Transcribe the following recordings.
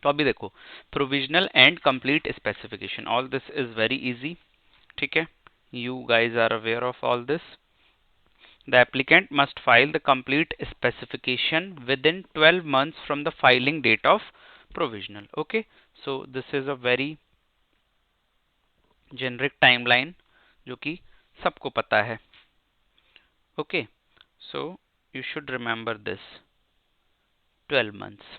तो अभी देखो, provisional and complete specification, all this is very easy, ठीक है, you guys are aware of all this. The applicant must file the complete specification within 12 months from the filing date of provisional. Okay, so this is a very generic timeline जो कि सबको पता है. Okay, so you should remember this, 12 months.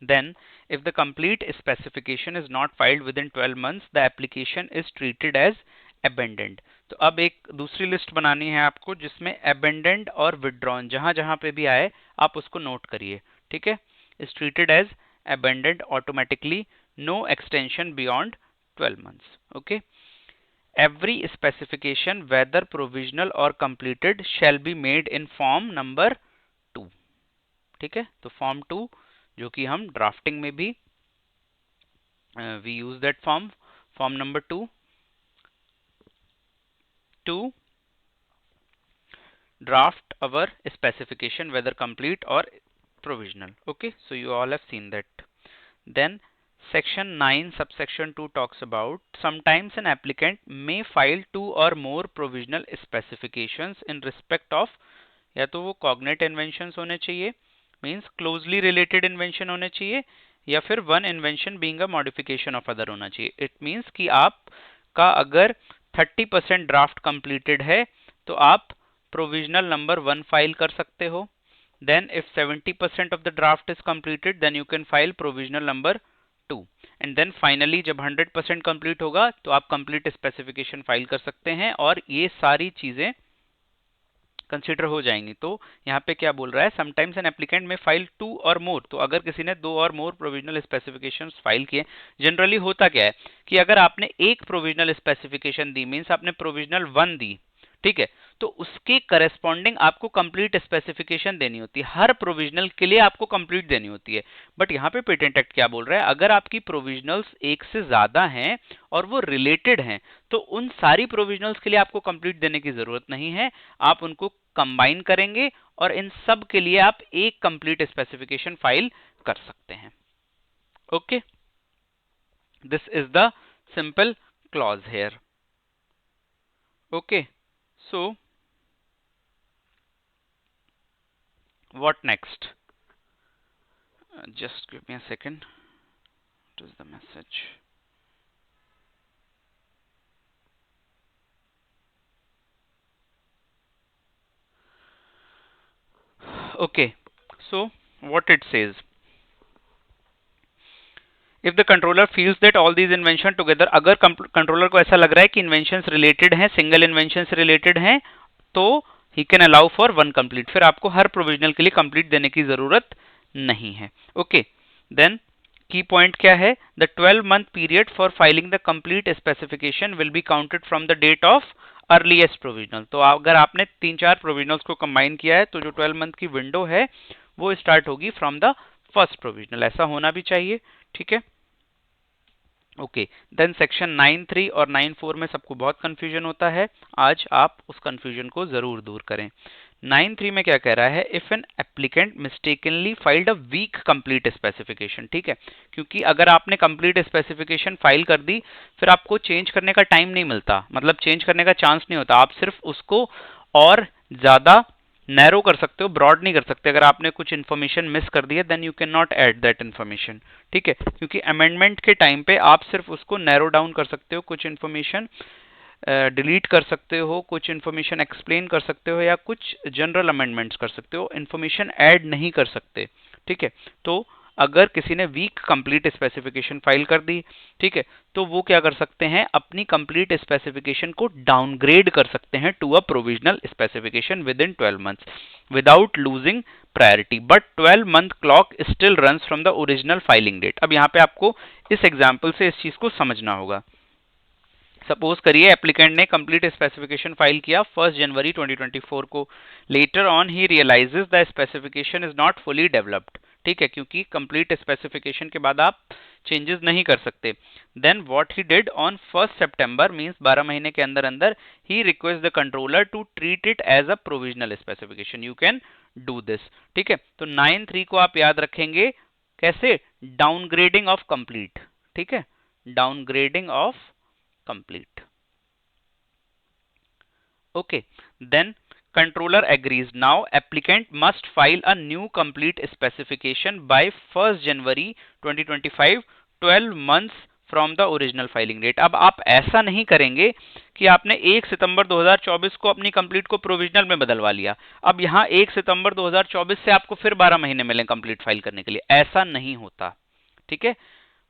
Then, if the complete specification is not filed within 12 months, the application is treated as abandoned. तो अब एक दूसरी list बनानी है आपको जिसमें abandoned और withdrawn जहां जहां पे भी आए आप उसको नोट करिए, ठीक है. is treated as abandoned automatically, no extension beyond 12 months. Okay. Every specification whether provisional or completed shall be made in form number 2. ठीक है, तो फॉर्म 2 जो कि हम ड्राफ्टिंग में भी we use that form number 2 to draft our specification whether complete or provisional. Okay, so you all have seen that. Then section 9 subsection 2 talks about sometimes an applicant may file 2 or more provisional specifications in respect of, या तो वो cognate inventions होने चाहिए, means closely related invention होने चाहिए, या फिर one invention being a modification of other होना चाहिए. It means कि आप का अगर 30% ड्राफ्ट कंप्लीटेड है तो आप प्रोविजनल नंबर 1 फाइल कर सकते हो. Then if 70% of the draft is completed then you can file provisional number 2. And then finally जब 100% कंप्लीट होगा तो आप कंप्लीट स्पेसिफिकेशन फाइल कर सकते हैं और ये सारी चीजें कंसीडर हो जाएंगी. तो यहाँ पे क्या बोल रहा है, समटाइम्स एन एप्लीकेंट में फाइल 2 और मोर. तो अगर किसी ने 2 और मोर प्रोविजनल स्पेसिफिकेशंस फाइल किए, जनरली होता क्या है कि अगर आपने एक प्रोविजनल स्पेसिफिकेशन दी, मींस आपने प्रोविजनल 1 दी, ठीक है, तो उसके करस्पॉन्डिंग आपको कंप्लीट स्पेसिफिकेशन देनी होती है. हर प्रोविजनल के लिए आपको कंप्लीट देनी होती है. बट यहाँ पे पेटेंट एक्ट क्या बोल रहा है, अगर आपकी प्रोविजनल्स एक से ज्यादा हैं और वो रिलेटेड हैं तो उन सारी प्रोविजनल्स के लिए आपको कंप्लीट देने की जरूरत नहीं है. आप उनको कंबाइन करेंगे और इन सब के लिए आप एक कंप्लीट स्पेसिफिकेशन फाइल कर सकते हैं. Okay, this is the simple clause here. Okay, so what next? Just give me a second. What is the message? Okay, so what it says, if the controller feels that all these invention together, अगर controller को ऐसा लग रहा है कि inventions related हैं, single inventions related हैं, तो he can allow for 1 complete. फिर आपको हर प्रोविजनल के लिए कंप्लीट देने की जरूरत नहीं है. ओके, देन की पॉइंट क्या है, the 12-month period for filing the complete specification will be counted from the date of earliest provisional. तो अगर आपने 3-4 प्रोविजनल्स को कंबाइन किया है तो जो 12 मंथ की विंडो है वो स्टार्ट होगी फ्रॉम द फर्स्ट प्रोविजनल. ऐसा होना भी चाहिए, ठीक है. ओके, देन सेक्शन 9.3 और 9.4 में सबको बहुत कंफ्यूजन होता है. आज आप उस कंफ्यूजन को जरूर दूर करें. 9.3 में क्या कह रहा है, if an applicant mistakenly filed a weak complete specification. ठीक है, क्योंकि अगर आपने कंप्लीट स्पेसिफिकेशन फाइल कर दी फिर आपको चेंज करने का टाइम नहीं मिलता, मतलब चेंज करने का चांस नहीं होता. आप सिर्फ उसको और ज्यादा नैरो कर सकते हो, ब्रॉड नहीं कर सकते. अगर आपने कुछ इन्फॉर्मेशन मिस कर दी है then you can not add that information. ठीक है, क्योंकि अमेंडमेंट के टाइम पे आप सिर्फ उसको नैरो डाउन कर सकते हो, कुछ इन्फॉर्मेशन डिलीट कर सकते हो, कुछ इन्फॉर्मेशन एक्सप्लेन कर सकते हो या कुछ जनरल अमेंडमेंट्स कर सकते हो, इन्फॉर्मेशन ऐड नहीं कर सकते. ठीक है, तो अगर किसी ने वीक कंप्लीट स्पेसिफिकेशन फाइल कर दी, ठीक है, तो वो क्या कर सकते हैं, अपनी कंप्लीट स्पेसिफिकेशन को डाउनग्रेड कर सकते हैं to a provisional specification within 12 months without losing priority. But 12 month clock still runs from the original filing date. अब यहाँ पे आपको इस एग्जाम्पल से इस चीज को समझना होगा. सपोज करिए एप्लीकेंट ने कंप्लीट स्पेसिफिकेशन फाइल किया 1 जनवरी 2024 को. Later on he realizes the specification is not fully developed. ठीक है, क्योंकि कंप्लीट स्पेसिफिकेशन के बाद आप चेंजेस नहीं कर सकते. Then what he did on 1 सितंबर मींस 12 महीने के अंदर अंदर ही request the controller to treat it as a provisional specification. You can do this. ठीक है, तो 9.3 को आप याद रखेंगे कैसे? डाउनग्रेडिंग ऑफ कंप्लीट, ठीक है, downgrading of complete. Okay, then controller agrees. Now applicant must file a new complete specification by 1st January 2025, 12 months from the original filing date. अब आप ऐसा नहीं करेंगे कि आपने 1 सितंबर 2024 को अपनी कंप्लीट को प्रोविजनल में बदलवा लिया, अब यहाँ 1 सितंबर 2024 से आपको फिर 12 महीने मिले कंप्लीट फाइल करने के लिए, ऐसा नहीं होता, ठीक है।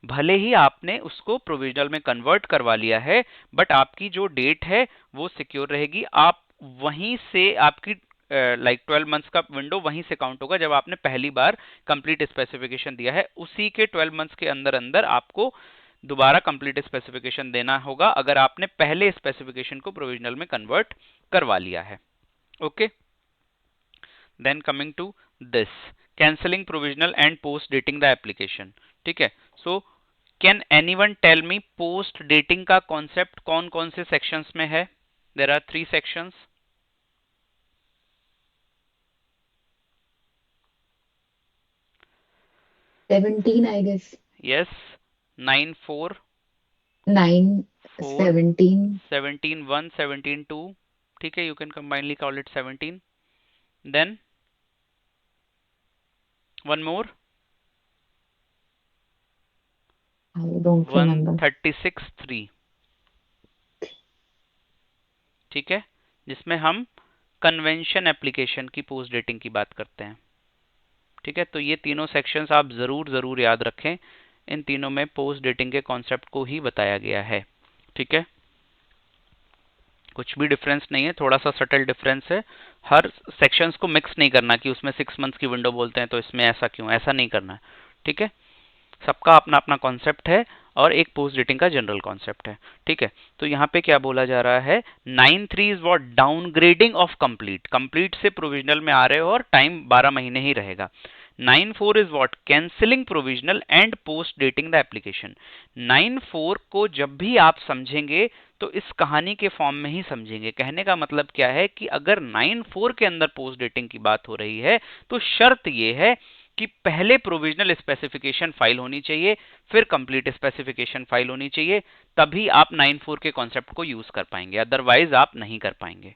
भले ही आपने उसको प्रोविजनल में कन्वर्ट करवा लिया है, बट आपकी जो डेट है वो सिक्योर रहेगी। आप वहीं से आपकी 12 मंथ्स का विंडो वहीं से काउंट होगा जब आपने पहली बार कंप्लीट स्पेसिफिकेशन दिया है, उसी के 12 मंथ्स के अंदर अंदर आपको दोबारा कंप्लीट स्पेसिफिकेशन देना होगा अगर आपने पहले स्पेसिफिकेशन को प्रोविजनल में कन्वर्ट करवा लिया है। Okay, then coming to this cancelling provisional and post dating the application, ठीक है। So can anyone tell me post dating का कॉन्सेप्ट कौन कौन से सेक्शंस में है? There are 3 sections. 17, I guess. Yes, 9 4 9, 4 17. 17 1 17 2, ठीक है, you can combinedly call it 17. Then one more, I don't remember. 136 3, ठीक है, जिसमें हम कन्वेंशन एप्लीकेशन की पोस्ट डेटिंग की बात करते हैं, ठीक है। तो ये तीनों सेक्शंस आप जरूर याद रखें, इन तीनों में पोस्ट डेटिंग के कॉन्सेप्ट को ही बताया गया है, ठीक है। कुछ भी डिफरेंस नहीं है, थोड़ा सा सटल डिफरेंस है। हर सेक्शंस को मिक्स नहीं करना कि उसमें 6 मंथ्स की विंडो बोलते हैं तो इसमें ऐसा क्यों, ऐसा नहीं करना है, ठीक है। सबका अपना अपना कॉन्सेप्ट है और एक पोस्ट डेटिंग का जनरल कॉन्सेप्ट है, ठीक है। तो यहाँ पे क्या बोला जा रहा है, 9(3) is what? Downgrading of complete, complete से प्रोविजनल में आ रहे हो और टाइम 12 महीने ही रहेगा। 9(4) is what? Cancelling provisional and post dating the application. 9(4) को जब भी आप समझेंगे तो इस कहानी के फॉर्म में ही समझेंगे। कहने का मतलब क्या है कि अगर 9(4) के अंदर पोस्ट डेटिंग की बात हो रही है तो शर्त ये है कि पहले प्रोविजनल स्पेसिफिकेशन फाइल होनी चाहिए, फिर कंप्लीट स्पेसिफिकेशन फाइल होनी चाहिए, तभी आप 9(4) के कॉन्सेप्ट को यूज कर पाएंगे, अदरवाइज आप नहीं कर पाएंगे,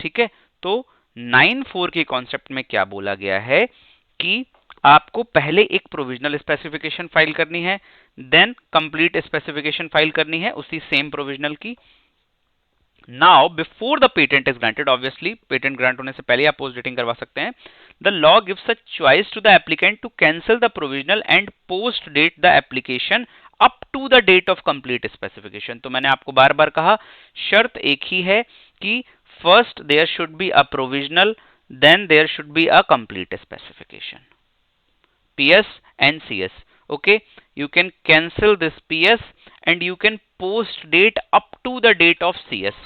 ठीक है। तो 9(4) के कॉन्सेप्ट में क्या बोला गया है कि आपको पहले एक प्रोविजनल स्पेसिफिकेशन फाइल करनी है, देन कंप्लीट स्पेसिफिकेशन फाइल करनी है उसी सेम प्रोविजनल की। Now before the patent is granted, obviously patent grant होने से पहले आप पोस्ट डेटिंग करवा सकते हैं। The law gives a choice to the applicant to cancel the provisional and post date the application up to the date of complete specification. तो मैंने आपको बार बार कहा, शर्त एक ही है कि first there should be a provisional, then there should be a complete specification, PS and CS. Okay, you can cancel this PS and you can post date up to the date of CS.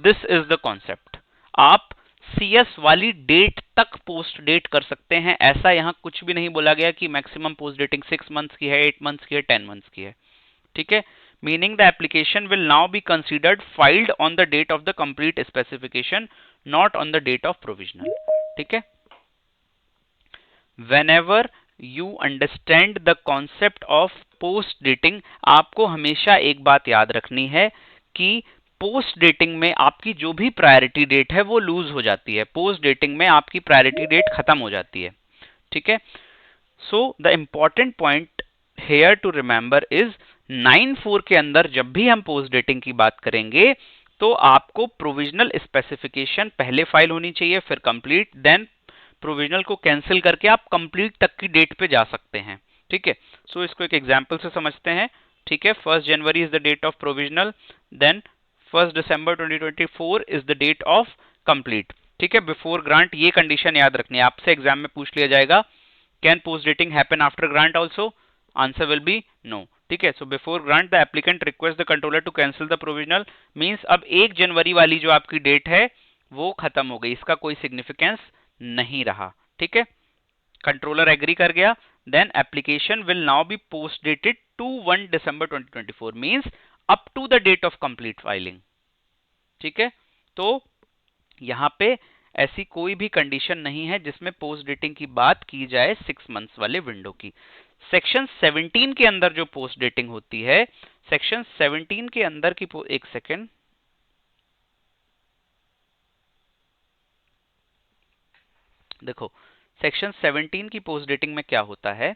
This is the concept. आप CS वाली date तक post date कर सकते हैं, ऐसा यहाँ कुछ भी नहीं बोला गया कि मैक्सिमम पोस्ट डेटिंग 6 मंथ्स की है, 8 मंथ्स की है, 10 मंथ्स की है, ठीक है। Meaning the application will now be considered filed on the date of the complete specification, not on the date of provisional, ठीक है। Whenever you understand the concept of post dating, आपको हमेशा एक बात याद रखनी है कि पोस्ट डेटिंग में आपकी जो भी प्रायोरिटी डेट है वो लूज हो जाती है, पोस्ट डेटिंग में आपकी प्रायोरिटी डेट खत्म हो जाती है, ठीक है। So the important point here to remember is 9(4) के अंदर जब भी हम पोस्ट डेटिंग की बात करेंगे तो आपको प्रोविजनल स्पेसिफिकेशन पहले फाइल होनी चाहिए, फिर कंप्लीट, देन प्रोविजनल को कैंसिल करके आप कंप्लीट तक की डेट पे जा सकते हैं, ठीक है। सो इसको एक एग्जांपल से समझते हैं, ठीक है। 1 January is the date of provisional, then 1 December 2024 is the date of complete, ठीक है। बिफोर ग्रांट ये कंडीशन याद रखनी है, आपसे एग्जाम में पूछ लिया जाएगा, can post dating happen after grant also? Answer will be no, ठीक है। So before grant the applicant request the controller to cancel the provisional, means अब 1 जनवरी वाली जो आपकी डेट है वो खत्म हो गई, इसका कोई सिग्निफिकेंस नहीं रहा, ठीक है। कंट्रोलर एग्री कर गया, then application will now be post dated to 1 December 2024, means up to the date of complete filing, ठीक है। तो यहां पे ऐसी कोई भी कंडीशन नहीं है जिसमें पोस्ट डेटिंग की बात की जाए 6 मंथ्स वाले विंडो की। सेक्शन 17 के अंदर जो पोस्ट डेटिंग होती है, सेक्शन 17 के अंदर की एक सेकेंड, देखो सेक्शन 17 की पोस्ट डेटिंग में क्या होता है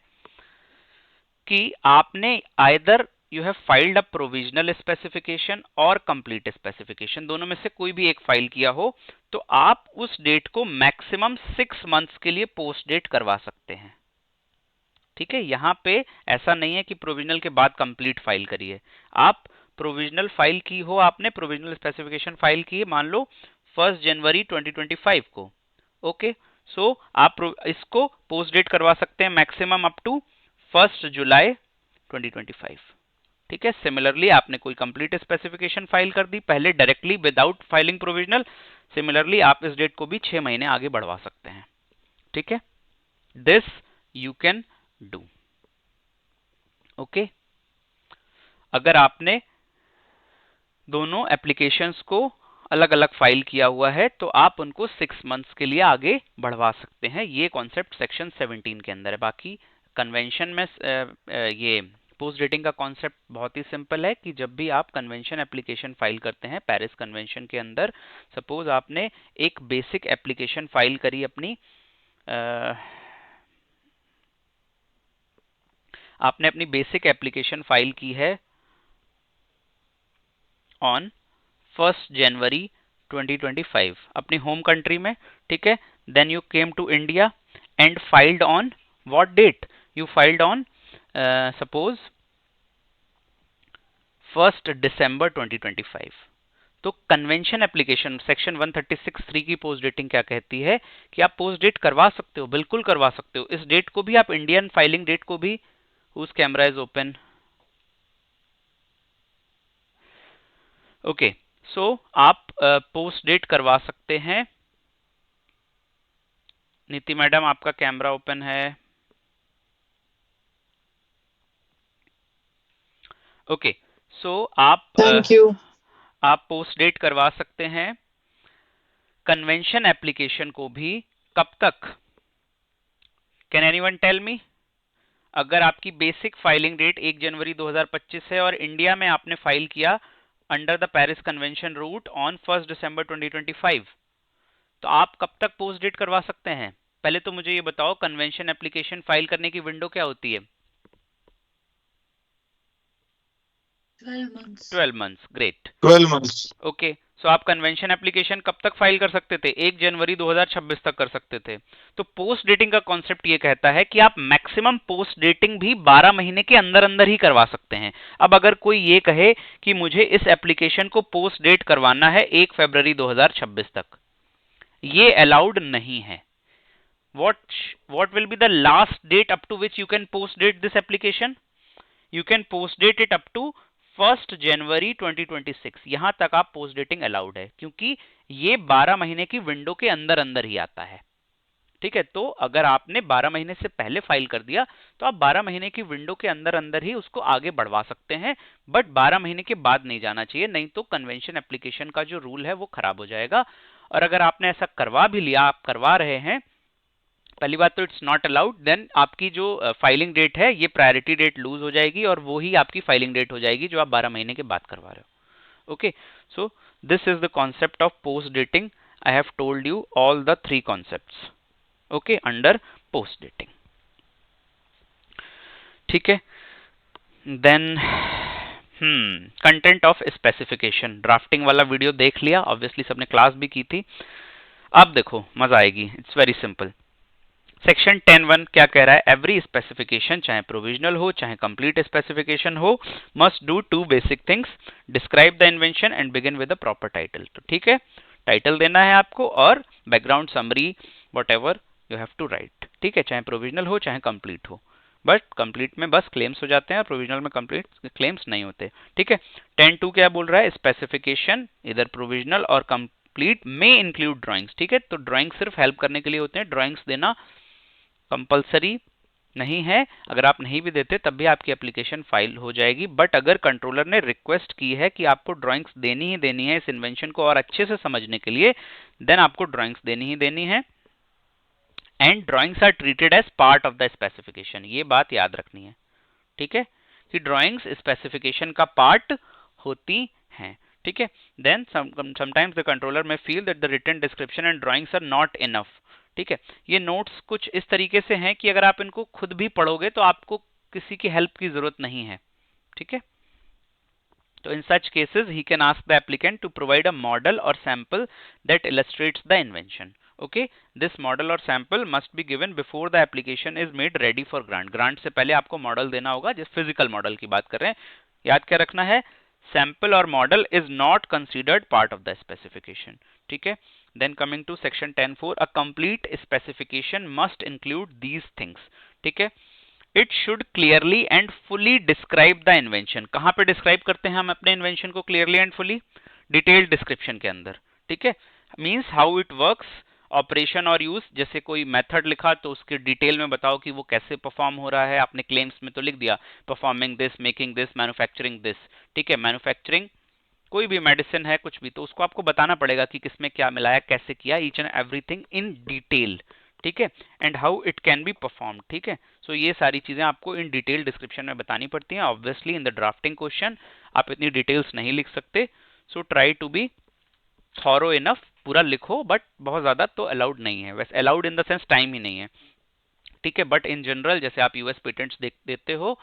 कि आपने either you have filed a provisional specification और कंप्लीट स्पेसिफिकेशन, दोनों में से कोई भी एक फाइल किया हो, तो आप उस डेट को मैक्सिमम 6 मंथ्स के लिए पोस्ट डेट करवा सकते हैं। ठीक है, यहां पे ऐसा नहीं है कि प्रोविजनल के बाद कंप्लीट फाइल करिए। आप प्रोविजनल फाइल की हो, आपने प्रोविजनल स्पेसिफिकेशन फाइल की है, मान लो 1 जनवरी 2025 को, ओके, सो आप इसको पोस्ट डेट करवा सकते हैं मैक्सिमम अप टू 1 जुलाई 2025। ठीक है, सिमिलरली आपने कोई कंप्लीट स्पेसिफिकेशन फाइल कर दी पहले directly without filing provisional, similarly आप इस डेट को भी 6 महीने आगे बढ़वा सकते हैं। ठीक है, this you can do. Okay, अगर आपने दोनों एप्लीकेशंस को अलग अलग फाइल किया हुआ है तो आप उनको 6 मंथ्स के लिए आगे बढ़वा सकते हैं। ये कॉन्सेप्ट सेक्शन 17 के अंदर है। बाकी कन्वेंशन में ये पोस्ट डेटिंग का कॉन्सेप्ट बहुत ही सिंपल है कि जब भी आप कन्वेंशन एप्लीकेशन फाइल करते हैं पेरिस कन्वेंशन के अंदर, सपोज आपने एक बेसिक एप्लीकेशन फाइल करी अपनी, आपने अपनी बेसिक एप्लीकेशन फाइल की है ऑन 1 जनवरी 2025 अपनी होम कंट्री में। ठीक है, then you came to India and filed on what date, you filed on suppose 1 December 2025। तो कन्वेंशन एप्लीकेशन सेक्शन 136(3) की पोस्ट डेटिंग क्या कहती है कि आप पोस्ट डेट करवा सकते हो, बिल्कुल करवा सकते हो। इस डेट को भी आप इंडियन फाइलिंग डेट को भी, whose camera is open, okay, so आप पोस्ट डेट करवा सकते हैं। नीति मैडम आपका कैमरा ओपन है, ओके, सो आप थैंक यू। आप पोस्ट डेट करवा सकते हैं कन्वेंशन एप्लीकेशन को भी। कब तक, कैन एनीवन टेल मी? अगर आपकी बेसिक फाइलिंग डेट 1 जनवरी 2025 है और इंडिया में आपने फाइल किया under the Paris convention route on 1 December 2025, तो आप कब तक पोस्ट डेट करवा सकते हैं? पहले तो मुझे ये बताओ, कन्वेंशन एप्लीकेशन फाइल करने की विंडो क्या होती है? 12 months, great, 12 months. Okay, so आप कन्वेंशन एप्लीकेशन कब तक फाइल कर सकते थे? 1 जनवरी 2026 तक कर सकते थे। तो पोस्ट डेटिंग का कॉन्सेप्ट ये कहता है कि आप मैक्सिमम पोस्ट डेटिंग भी 12 महीने के अंदर अंदर ही करवा सकते हैं। अब अगर कोई ये कहे कि मुझे इस एप्लीकेशन को पोस्ट डेट करवाना है 1 फरवरी 2026 तक, ये अलाउड नहीं है। What will be the last date up to which you can post date this application? You can post date it up to 1 जनवरी 2026। यहां तक आप पोस्ट डेटिंग अलाउड है, क्योंकि ये 12 महीने की विंडो के अंदर अंदर ही आता है। ठीक है, तो अगर आपने 12 महीने से पहले फाइल कर दिया तो आप 12 महीने की विंडो के अंदर अंदर ही उसको आगे बढ़वा सकते हैं, बट 12 महीने के बाद नहीं जाना चाहिए, नहीं तो कन्वेंशन एप्लीकेशन का जो रूल है वो खराब हो जाएगा। और अगर आपने ऐसा करवा भी लिया, आप करवा रहे हैं, पहली बात तो इट्स नॉट अलाउड, देन आपकी जो फाइलिंग डेट है ये प्रायोरिटी डेट लूज हो जाएगी और वो ही आपकी फाइलिंग डेट हो जाएगी जो आप 12 महीने के बाद करवा रहे हो। Okay, so this is the concept of post dating. I have told you all the 3 concepts, okay, under post dating. ठीक है, then content of specification, drafting वाला वीडियो देख लिया, ऑब्वियसली सबने क्लास भी की थी। अब देखो मजा आएगी, इट्स वेरी सिंपल। सेक्शन 10(1) क्या कह रहा है? एवरी स्पेसिफिकेशन, चाहे प्रोविजनल हो चाहे कंप्लीट स्पेसिफिकेशन हो, must do 2 basic things, describe the invention and begin with the proper title. तो ठीक है, टाइटल देना है आपको और background summary whatever you have to write. ठीक है, चाहे प्रोविजनल हो चाहे कंप्लीट हो, बट कंप्लीट में बस क्लेम्स हो जाते हैं, प्रोविजनल में कंप्लीट क्लेम्स नहीं होते। ठीक है, 10(2) क्या बोल रहा है? स्पेसिफिकेशन इधर प्रोविजनल और कंप्लीट में इंक्लूड ड्राइंग्स। ठीक है, तो ड्राइंग सिर्फ हेल्प करने के लिए होते हैं, ड्राइंग्स देना कंपल्सरी नहीं है, अगर आप नहीं भी देते तब भी आपकी एप्लीकेशन फाइल हो जाएगी। बट अगर कंट्रोलर ने रिक्वेस्ट की है कि आपको ड्राइंग्स देनी ही देनी है इस इन्वेंशन को और अच्छे से समझने के लिए, देन आपको ड्राइंग्स देनी ही देनी है। And drawings are treated as part of the specification, ये बात याद रखनी है, ठीक है, कि ड्राइंग्स स्पेसिफिकेशन का पार्ट होती हैं, ठीक है। Then sometimes the controller may feel that the written description and drawings are not enough, ठीक है। ये नोट्स कुछ इस तरीके से हैं कि अगर आप इनको खुद भी पढ़ोगे तो आपको किसी की हेल्प की जरूरत नहीं है, ठीक है। तो in such cases he can ask the applicant to provide a model or sample that illustrates the invention. Okay, this model or sample must be given before the application is made ready for grant. Grant से पहले आपको model देना होगा, जिस physical model की बात कर रहे हैं। याद क्या रखना है, सैंपल और model is not considered part of the specification, ठीक है। Then coming to section 10(4), a complete specification must include these things, ठीक है। It should clearly and fully describe the invention. कहां पे डिस्क्राइब करते हैं हम अपने इन्वेंशन को clearly and fully? Detailed description के अंदर, ठीक है। Means how it works, operation और यूज। जैसे कोई मेथड लिखा तो उसके डिटेल में बताओ कि वो कैसे परफॉर्म हो रहा है। आपने क्लेम्स में तो लिख दिया performing this, making this, manufacturing this, ठीक है। मैन्युफैक्चरिंग कोई भी मेडिसिन है, कुछ भी, तो उसको आपको बताना पड़ेगा कि किसमें क्या मिलाया, कैसे किया, each and everything in detail, ठीक है। And how it can be perform, ठीक है। सो ये सारी चीजें आपको इन डिटेल डिस्क्रिप्शन में बतानी पड़ती हैं। Obviously in the drafting question आप इतनी डिटेल्स नहीं लिख सकते, so try to be thorough enough, पूरा लिखो, बट बहुत ज्यादा तो अलाउड नहीं है। वैसे allowed in the sense time ही नहीं है, ठीक है। बट इन जनरल जैसे आप यूएस पेटेंट्स देते हो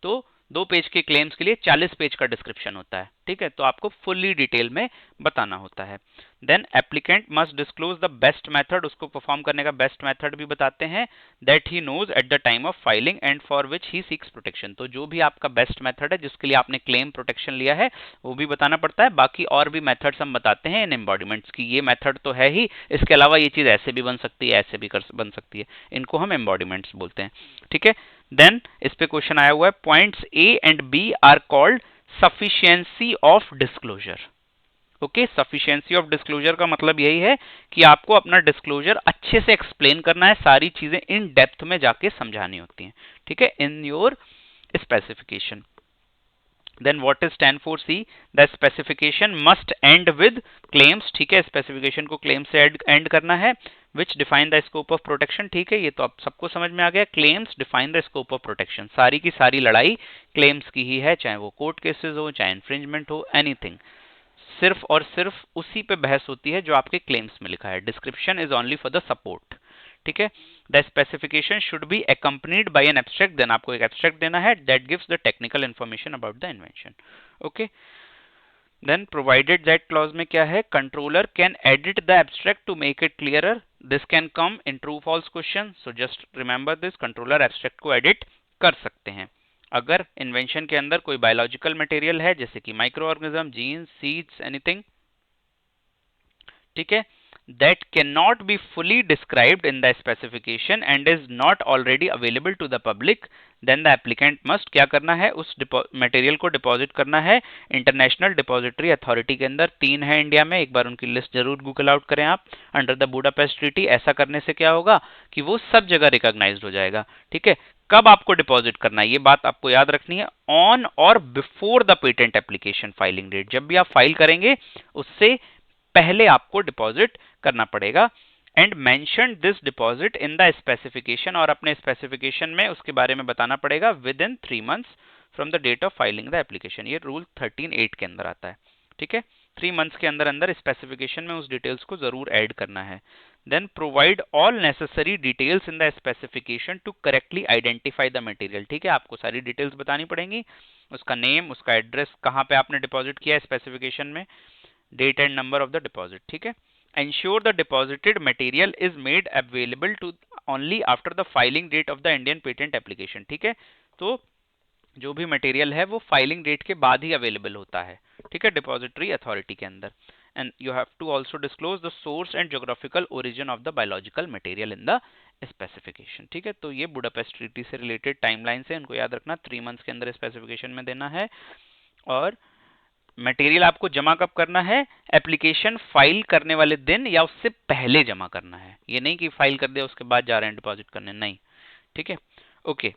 तो 2 पेज के क्लेम्स के लिए 40 पेज का डिस्क्रिप्शन होता है, ठीक है। तो आपको फुल्ली डिटेल में बताना होता है। Then applicant must disclose the best method, उसको परफॉर्म करने का बेस्ट मेथड भी बताते हैं, that he knows at the time of filing and for which he seeks protection. तो जो भी आपका बेस्ट मेथड है जिसके लिए आपने क्लेम प्रोटेक्शन लिया है वो भी बताना पड़ता है। बाकी और भी मेथड्स हम बताते हैं इन एम्बॉडीमेंट्स की, ये मेथड तो है ही, इसके अलावा ये चीज ऐसे भी बन सकती है, ऐसे भी बन सकती है, इनको हम एम्बॉडीमेंट्स बोलते हैं, ठीक है। देन इस पे क्वेश्चन आया हुआ है, points A and B are called sufficiency of disclosure. Okay, sufficiency of disclosure का मतलब यही है कि आपको अपना डिस्क्लोजर अच्छे से एक्सप्लेन करना है, सारी चीजें इन डेप्थ में जाके समझानी होती हैं, ठीक है, in your specification. Then what is 10(4)(c)? The specification must end with claims, ठीक है। स्पेसिफिकेशन को क्लेम से एंड करना है, which define the scope of protection, ठीक है। ये तो आप सबको समझ में आ गया। Claims define the scope of protection, सारी की सारी लड़ाई क्लेम्स की ही है, चाहे वो कोर्ट केसेस हो, चाहे इन्फ्रिंजमेंट हो, एनीथिंग, सिर्फ और सिर्फ उसी पे बहस होती है जो आपके क्लेम्स में लिखा है। Description is only for the support, ठीक है। The specification should be accompanied by an abstract, then आपको एक एब्स्ट्रैक्ट देना है, that gives the technical information about the invention, okay. Then provided that clause में क्या है, controller can edit the abstract to make it clearer, this can come in true false question, so just remember this, controller abstract को edit कर सकते हैं। अगर invention के अंदर कोई बायोलॉजिकल मटेरियल है जैसे कि microorganism, genes, seeds, anything, ठीक है, that cannot be fully described in the specification and is not already available to the public, then the applicant must क्या करना है, उस मटेरियल को डिपॉजिट करना है इंटरनेशनल डिपॉजिटरी अथॉरिटी के अंदर। 3 है इंडिया में, एक बार उनकी लिस्ट जरूर गूगल आउट करें आप, अंडर द बुडापेस्ट ट्रीटी। ऐसा करने से क्या होगा कि वो सब जगह रिकॉग्नाइज्ड हो जाएगा, ठीक है। कब आपको डिपॉजिट करना है ये बात आपको याद रखनी है, ऑन और before the patent application filing date. जब भी आप फाइल करेंगे उससे पहले आपको डिपॉजिट करना पड़ेगा। And mention this deposit in the specification, और अपने स्पेसिफिकेशन में उसके बारे में बताना पड़ेगा within 3 months from the date of filing the application. ये रूल 13(8) के अंदर आता है, ठीक है। 3 मंथ्स के अंदर अंदर स्पेसिफिकेशन में उस डिटेल्स को जरूर ऐड करना है। Then provide all necessary details in the specification to correctly identify the material, ठीक है। आपको सारी डिटेल्स बतानी पड़ेंगी, उसका नेम, उसका एड्रेस, कहाँ पे आपने डिपॉजिट किया है स्पेसिफिकेशन में, date and number of the deposit, ठीक है। Ensure the deposited material is made available to only after the filing date of the Indian patent application, ठीक है। तो जो भी मटेरियल है वो फाइलिंग डेट के बाद ही अवेलेबल होता है, ठीक है, डिपॉजिटरी अथॉरिटी के अंदर। And you have to also disclose the source and geographical origin of the biological material in the specification, ठीक है। तो ये बुडापेस्ट ट्रीटी से रिलेटेड टाइमलाइन से इनको याद रखना, 3 मंथ्स के अंदर स्पेसिफिकेशन में देना है। और मटेरियल आपको जमा कब करना है, एप्लीकेशन फाइल करने वाले दिन या उससे पहले जमा करना है। ये नहीं कि फाइल कर दिया उसके बाद जा रहे हैं डिपॉजिट करने, नहीं, ठीक है। Okay.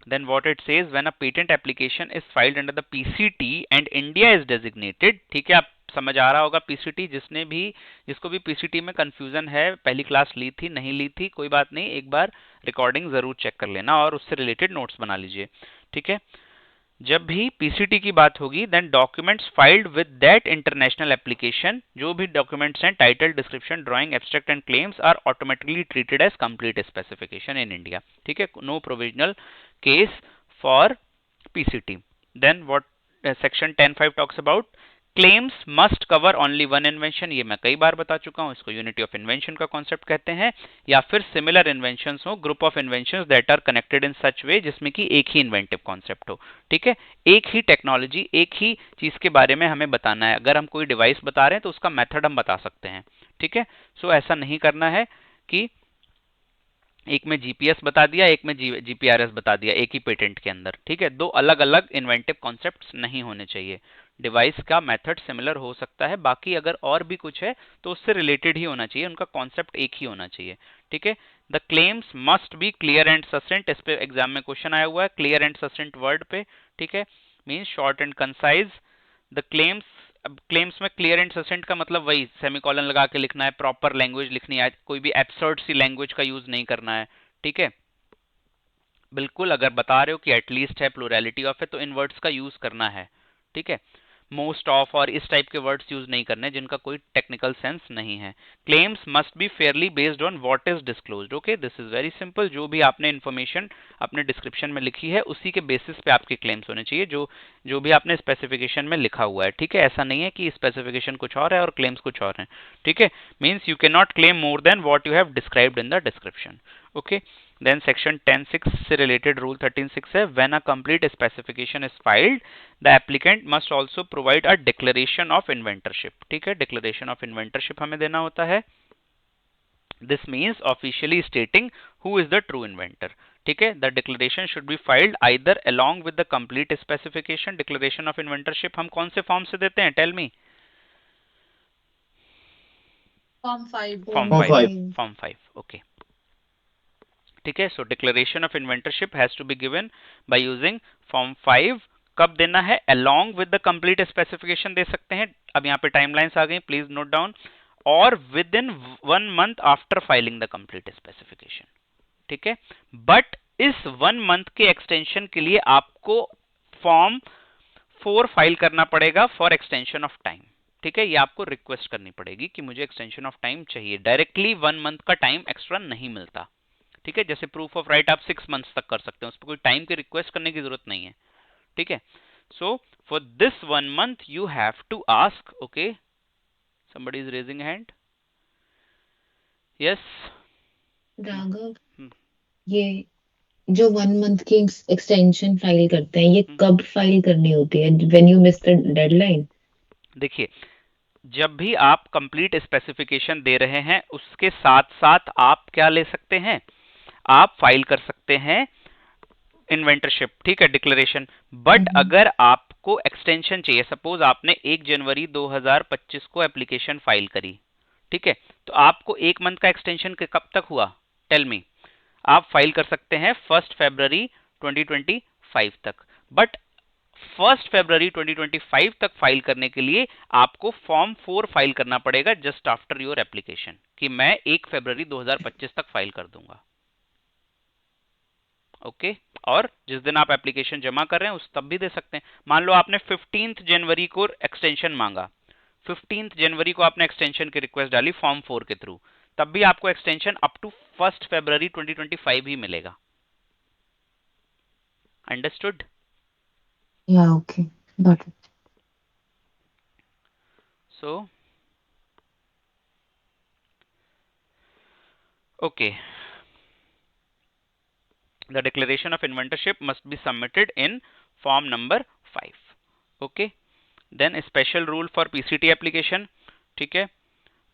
Then what it says, when a patent application is filed under the PCT and India is designated, ठीक है, आप समझ आ रहा होगा PCT, जिसको भी PCT में कंफ्यूजन है, पहली क्लास ली थी नहीं ली थी, कोई बात नहीं, एक बार रिकॉर्डिंग जरूर चेक कर लेना और उससे रिलेटेड नोट्स बना लीजिए, ठीक है। जब भी पीसीटी की बात होगी, then documents filed with that international application, जो भी डॉक्यूमेंट्स हैं, title, description, drawing, abstract and claims are automatically treated as complete specification in India, ठीक है, no provisional case for PCT. Then what section 10(5) talks about, claims must cover only one invention, ये मैं कई बार बता चुका हूं, इसको यूनिटी ऑफ इन्वेंशन का कॉन्सेप्ट कहते हैं, या फिर सिमिलर इन्वेंशंस हो, group of inventions that are connected in such way, जिसमें कि एक ही इन्वेंटिव कॉन्सेप्ट हो, ठीक है, एक ही टेक्नोलॉजी, एक ही चीज के बारे में हमें बताना है। अगर हम कोई डिवाइस बता रहे हैं तो उसका मेथड हम बता सकते हैं, ठीक है। सो ऐसा नहीं करना है कि एक में जीपीएस बता दिया, एक में जीपीआरएस बता दिया, एक ही पेटेंट के अंदर, ठीक है, दो अलग अलग इन्वेंटिव कॉन्सेप्ट्स नहीं होने चाहिए। डिवाइस का मेथड सिमिलर हो सकता है, बाकी अगर और भी कुछ है तो उससे रिलेटेड ही होना चाहिए, उनका कॉन्सेप्ट एक ही होना चाहिए, ठीक है। The claims must be clear and succinct, इस पे एग्जाम में क्वेश्चन आया हुआ है, क्लियर एंड ससेंट वर्ड पे, ठीक है, means short and concise. The claims, अब क्लेम्स में क्लियर एंड ससेंट का मतलब वही सेमीकोलन लगा के लिखना है, प्रॉपर लैंग्वेज लिखनी है, कोई भी एब्सर्ड सी लैंग्वेज का यूज नहीं करना है, ठीक है। बिल्कुल, अगर बता रहे हो कि एटलीस्ट है, प्लूरैलिटी ऑफ है, तो इन वर्ड्स का यूज करना है, ठीक है। मोस्ट ऑफ और इस टाइप के वर्ड्स यूज नहीं करने जिनका कोई टेक्निकल सेंस नहीं है। Claims must B Fairlie based on what is disclosed, okay, this is very simple, जो भी आपने इन्फॉर्मेशन अपने डिस्क्रिप्शन में लिखी है उसी के बेसिस पे आपके क्लेम्स होने चाहिए, जो भी आपने स्पेसिफिकेशन में लिखा हुआ है, ठीक है। ऐसा नहीं है कि स्पेसिफिकेशन कुछ और है और क्लेम्स कुछ और हैं, ठीक है। Means you can not claim more than what you have described in the description, okay. Then section 10(6) से रिलेटेड रूल 13(6) है, when a complete specification is filed the applicant must also provide a declaration of inventorship, ठीक है, declaration of inventorship हमें देना होता है। This means officially stating who is the true inventor, ठीक है। The declaration should be filed either along with the complete specification. Declaration of inventorship हम कौन से फॉर्म से देते हैं, tell me. Form 5। Form Form 5, 5. Form 5, okay, ठीक है। So declaration of inventorship has to be given by using form 5। कब देना है, along with the complete specification दे सकते हैं, अब यहाँ पे टाइमलाइंस आ गई, प्लीज नोट डाउन, और within 1 month after filing the complete specification, ठीक है। बट इस 1 मंथ के एक्सटेंशन के लिए आपको फॉर्म 4 फाइल करना पड़ेगा फॉर एक्सटेंशन ऑफ टाइम, ठीक है। ये आपको रिक्वेस्ट करनी पड़ेगी कि मुझे एक्सटेंशन ऑफ टाइम चाहिए, डायरेक्टली 1 मंथ का टाइम एक्स्ट्रा नहीं मिलता, ठीक है। जैसे प्रूफ ऑफ राइट आप 6 मंथ्स तक कर सकते हैं, उस पर कोई टाइम की रिक्वेस्ट करने की जरूरत नहीं है, ठीक है। So for this 1 month you have to ask, okay, somebody is raising hand, yes, Raghav, ये जो 1 मंथ की एक्सटेंशन फाइल करते हैं, ये कब फाइल करनी होती है, when you miss the deadline? देखिए, जब भी आप कंप्लीट स्पेसिफिकेशन दे रहे हैं उसके साथ साथ आप क्या ले सकते हैं, आप फाइल कर सकते हैं इन्वेंटरशिप, ठीक है, डिक्लेरेशन। बट अगर आपको एक्सटेंशन चाहिए, सपोज आपने 1 जनवरी 2025 को एप्लीकेशन फाइल करी, ठीक है, तो आपको 1 मंथ का एक्सटेंशन कब तक हुआ, टेल मी। आप फाइल कर सकते हैं 1 फरवरी 2025 तक, बट 1 फरवरी 2025 तक फाइल करने के लिए आपको फॉर्म 4 फाइल करना पड़ेगा जस्ट आफ्टर योर एप्लीकेशन, कि मैं 1 फरवरी 2025 तक फाइल कर दूंगा, ओके। और जिस दिन आप एप्लीकेशन जमा कर रहे हैं उस तब भी दे सकते हैं। मान लो आपने 15 जनवरी को एक्सटेंशन मांगा, 15 जनवरी को आपने एक्सटेंशन की रिक्वेस्ट डाली फॉर्म 4 के थ्रू, तब भी आपको एक्सटेंशन अप टू 1 फरवरी 2025 ही मिलेगा, अंडरस्टूड? या okay, got it. So okay, the declaration of inventorship must be submitted in form number 5, okay. Then a special rule for PCT application, ठीक है।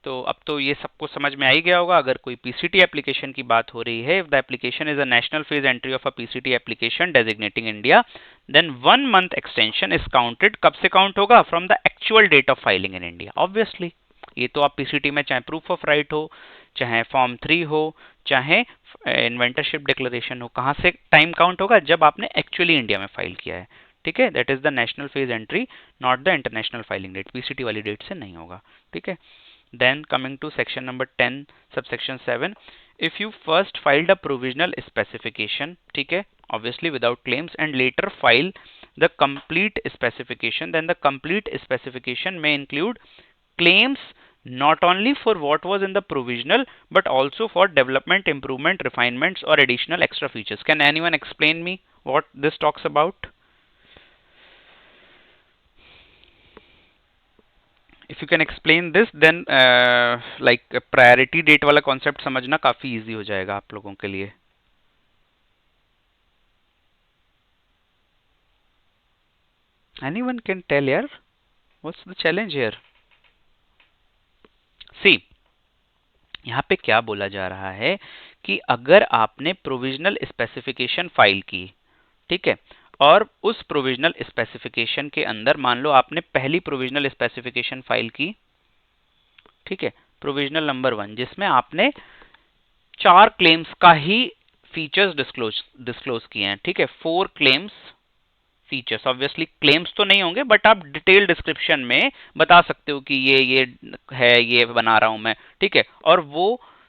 तो अब तो ये सबको समझ में आ ही गया होगा। अगर कोई पीसीटी एप्लीकेशन की बात हो रही है, if the application is a national phase entry of a PCT application designating India, then 1 month extension is counted. कब से काउंट होगा, from the actual date of filing in India, obviously. ये तो आप पीसीटी में चाहे प्रूफ ऑफ राइट हो, चाहे फॉर्म 3 हो, चाहे इन्वेंटरशिप डिक्लेरेशन हो। कहाँ से टाइम काउंट होगा? जब आपने एक्चुअली इंडिया में फाइल किया है, ठीक है। That is the national phase entry, not the international filing date, PCT वाली डेट से नहीं होगा, ठीक है। Then coming to section number 10 subsection 7, if you first filed a provisional specification, ठीक है, obviously without claims, and later file the complete specification, then the complete specification may include claims not only for what was in the provisional but also for development, improvement, refinements or additional extra features. Can anyone explain me what this talks about? If you can explain this, then like priority date वाला concept समझना काफी easy हो जाएगा आप लोगों के लिए. Anyone can tell यार, what's the challenge here? See, यहाँ पे क्या बोला जा रहा है कि अगर आपने प्रोविजनल स्पेसिफिकेशन फाइल की, ठीक है, और उस प्रोविजनल स्पेसिफिकेशन के अंदर मान लो आपने पहली प्रोविजनल स्पेसिफिकेशन फाइल की, ठीक है, प्रोविजनल नंबर 1, जिसमें आपने 4 क्लेम्स का ही फीचर्स डिस्क्लोज किए हैं, ठीक है, 4 क्लेम्स फीचर्स। ऑब्वियसली क्लेम्स तो नहीं होंगे बट आप डिटेल डिस्क्रिप्शन में बता सकते हो कि ये है, ये बना रहा हूं मैं, ठीक है। और वो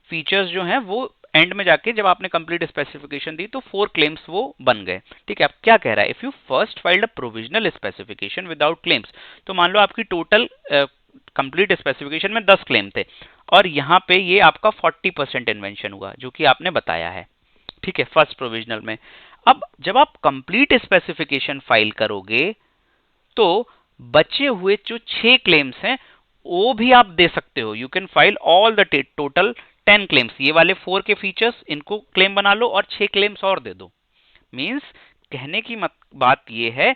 फीचर्स जो हैं वो एंड में जाके जब आपने कंप्लीट स्पेसिफिकेशन दी तो 4 क्लेम्स वो बन गए, ठीक है। अब क्या कह रहा है, if you first filed a provisional specification without claims, तो मान लो आपकी टोटल कंप्लीट स्पेसिफिकेशन में 10 क्लेम थे और यहाँ पे ये आपका 40% इन्वेंशन हुआ जो कि आपने बताया है, ठीक है, फर्स्ट प्रोविजनल में। अब जब आप कंप्लीट स्पेसिफिकेशन फाइल करोगे तो बचे हुए जो 6 क्लेम्स हैं वो भी आप दे सकते हो। You can file all the total 10 claims, ये वाले 4 के फीचर्स इनको क्लेम बना लो और 6 क्लेम्स और दे दो। मींस कहने की बात ये है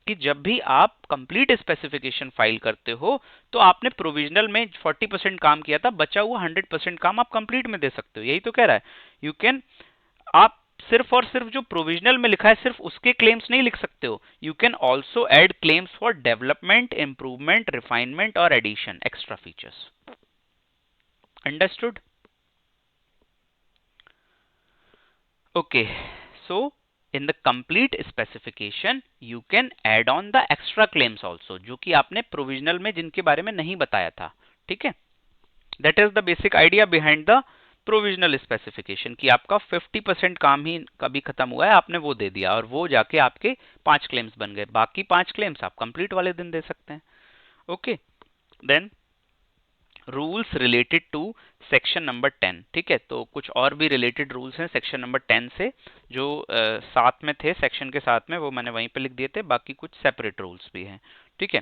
कि जब भी आप कंप्लीट स्पेसिफिकेशन फाइल करते हो तो आपने प्रोविजनल में 40% काम किया था, बचा हुआ 100% काम आप कंप्लीट में दे सकते हो। यही तो कह रहा है। यू कैन, आप सिर्फ और सिर्फ जो प्रोविजनल में लिखा है सिर्फ उसके क्लेम्स नहीं लिख सकते हो। You can also add claims for development, improvement, refinement और addition, extra features. Understood? Okay, so in the complete specification you can add on the extra claims also, जो कि आपने प्रोविजनल में जिनके बारे में नहीं बताया था, ठीक है। that is the basic idea behind the provisional specification कि आपका 50% काम ही कभी खत्म हुआ है, आपने वो दे दिया और वो जाके आपके 5 क्लेम्स बन गए। बाकी 5 क्लेम्स आप कंप्लीट वाले दिन दे सकते हैं। Okay, then rules related to section number 10, ठीक है। तो कुछ और भी रिलेटेड रूल्स हैं सेक्शन नंबर 10 से जो साथ में थे, सेक्शन के साथ में, वो मैंने वहीं पे लिख दिए थे। बाकी कुछ सेपरेट रूल्स भी हैं, ठीक है।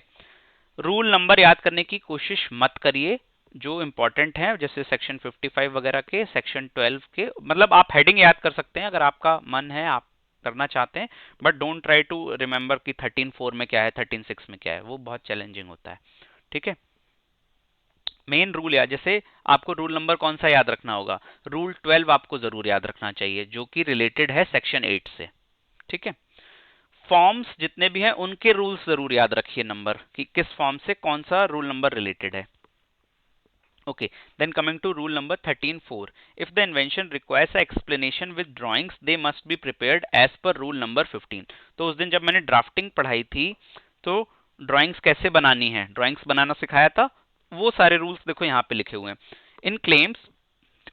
रूल नंबर याद करने की कोशिश मत करिए जो इंपॉर्टेंट है, जैसे सेक्शन 55 वगैरह के, सेक्शन 12 के, मतलब आप हेडिंग याद कर सकते हैं अगर आपका मन है, आप करना चाहते हैं, but don't try to remember कि 13.4 में क्या है, 13.6 में क्या है, वो बहुत चैलेंजिंग होता है, ठीक है। मेन रूल याद, जैसे आपको रूल नंबर कौन सा याद रखना होगा, रूल 12 आपको जरूर याद रखना चाहिए जो कि रिलेटेड है सेक्शन 8 से, ठीक है। फॉर्म्स जितने भी हैं उनके रूल्स जरूर याद रखिए, नंबर कि किस फॉर्म से कौन सा रूल नंबर रिलेटेड है। Okay, then coming to rule number 13.4, if the invention requires a explanation with drawings, they must be prepared as per rule number 15. तो उस दिन जब मैंने ड्राफ्टिंग पढ़ाई थी तो ड्राइंग्स कैसे बनानी है, ड्राइंग्स बनाना सिखाया था, वो सारे रूल्स देखो यहाँ पे लिखे हुए हैं। इन claims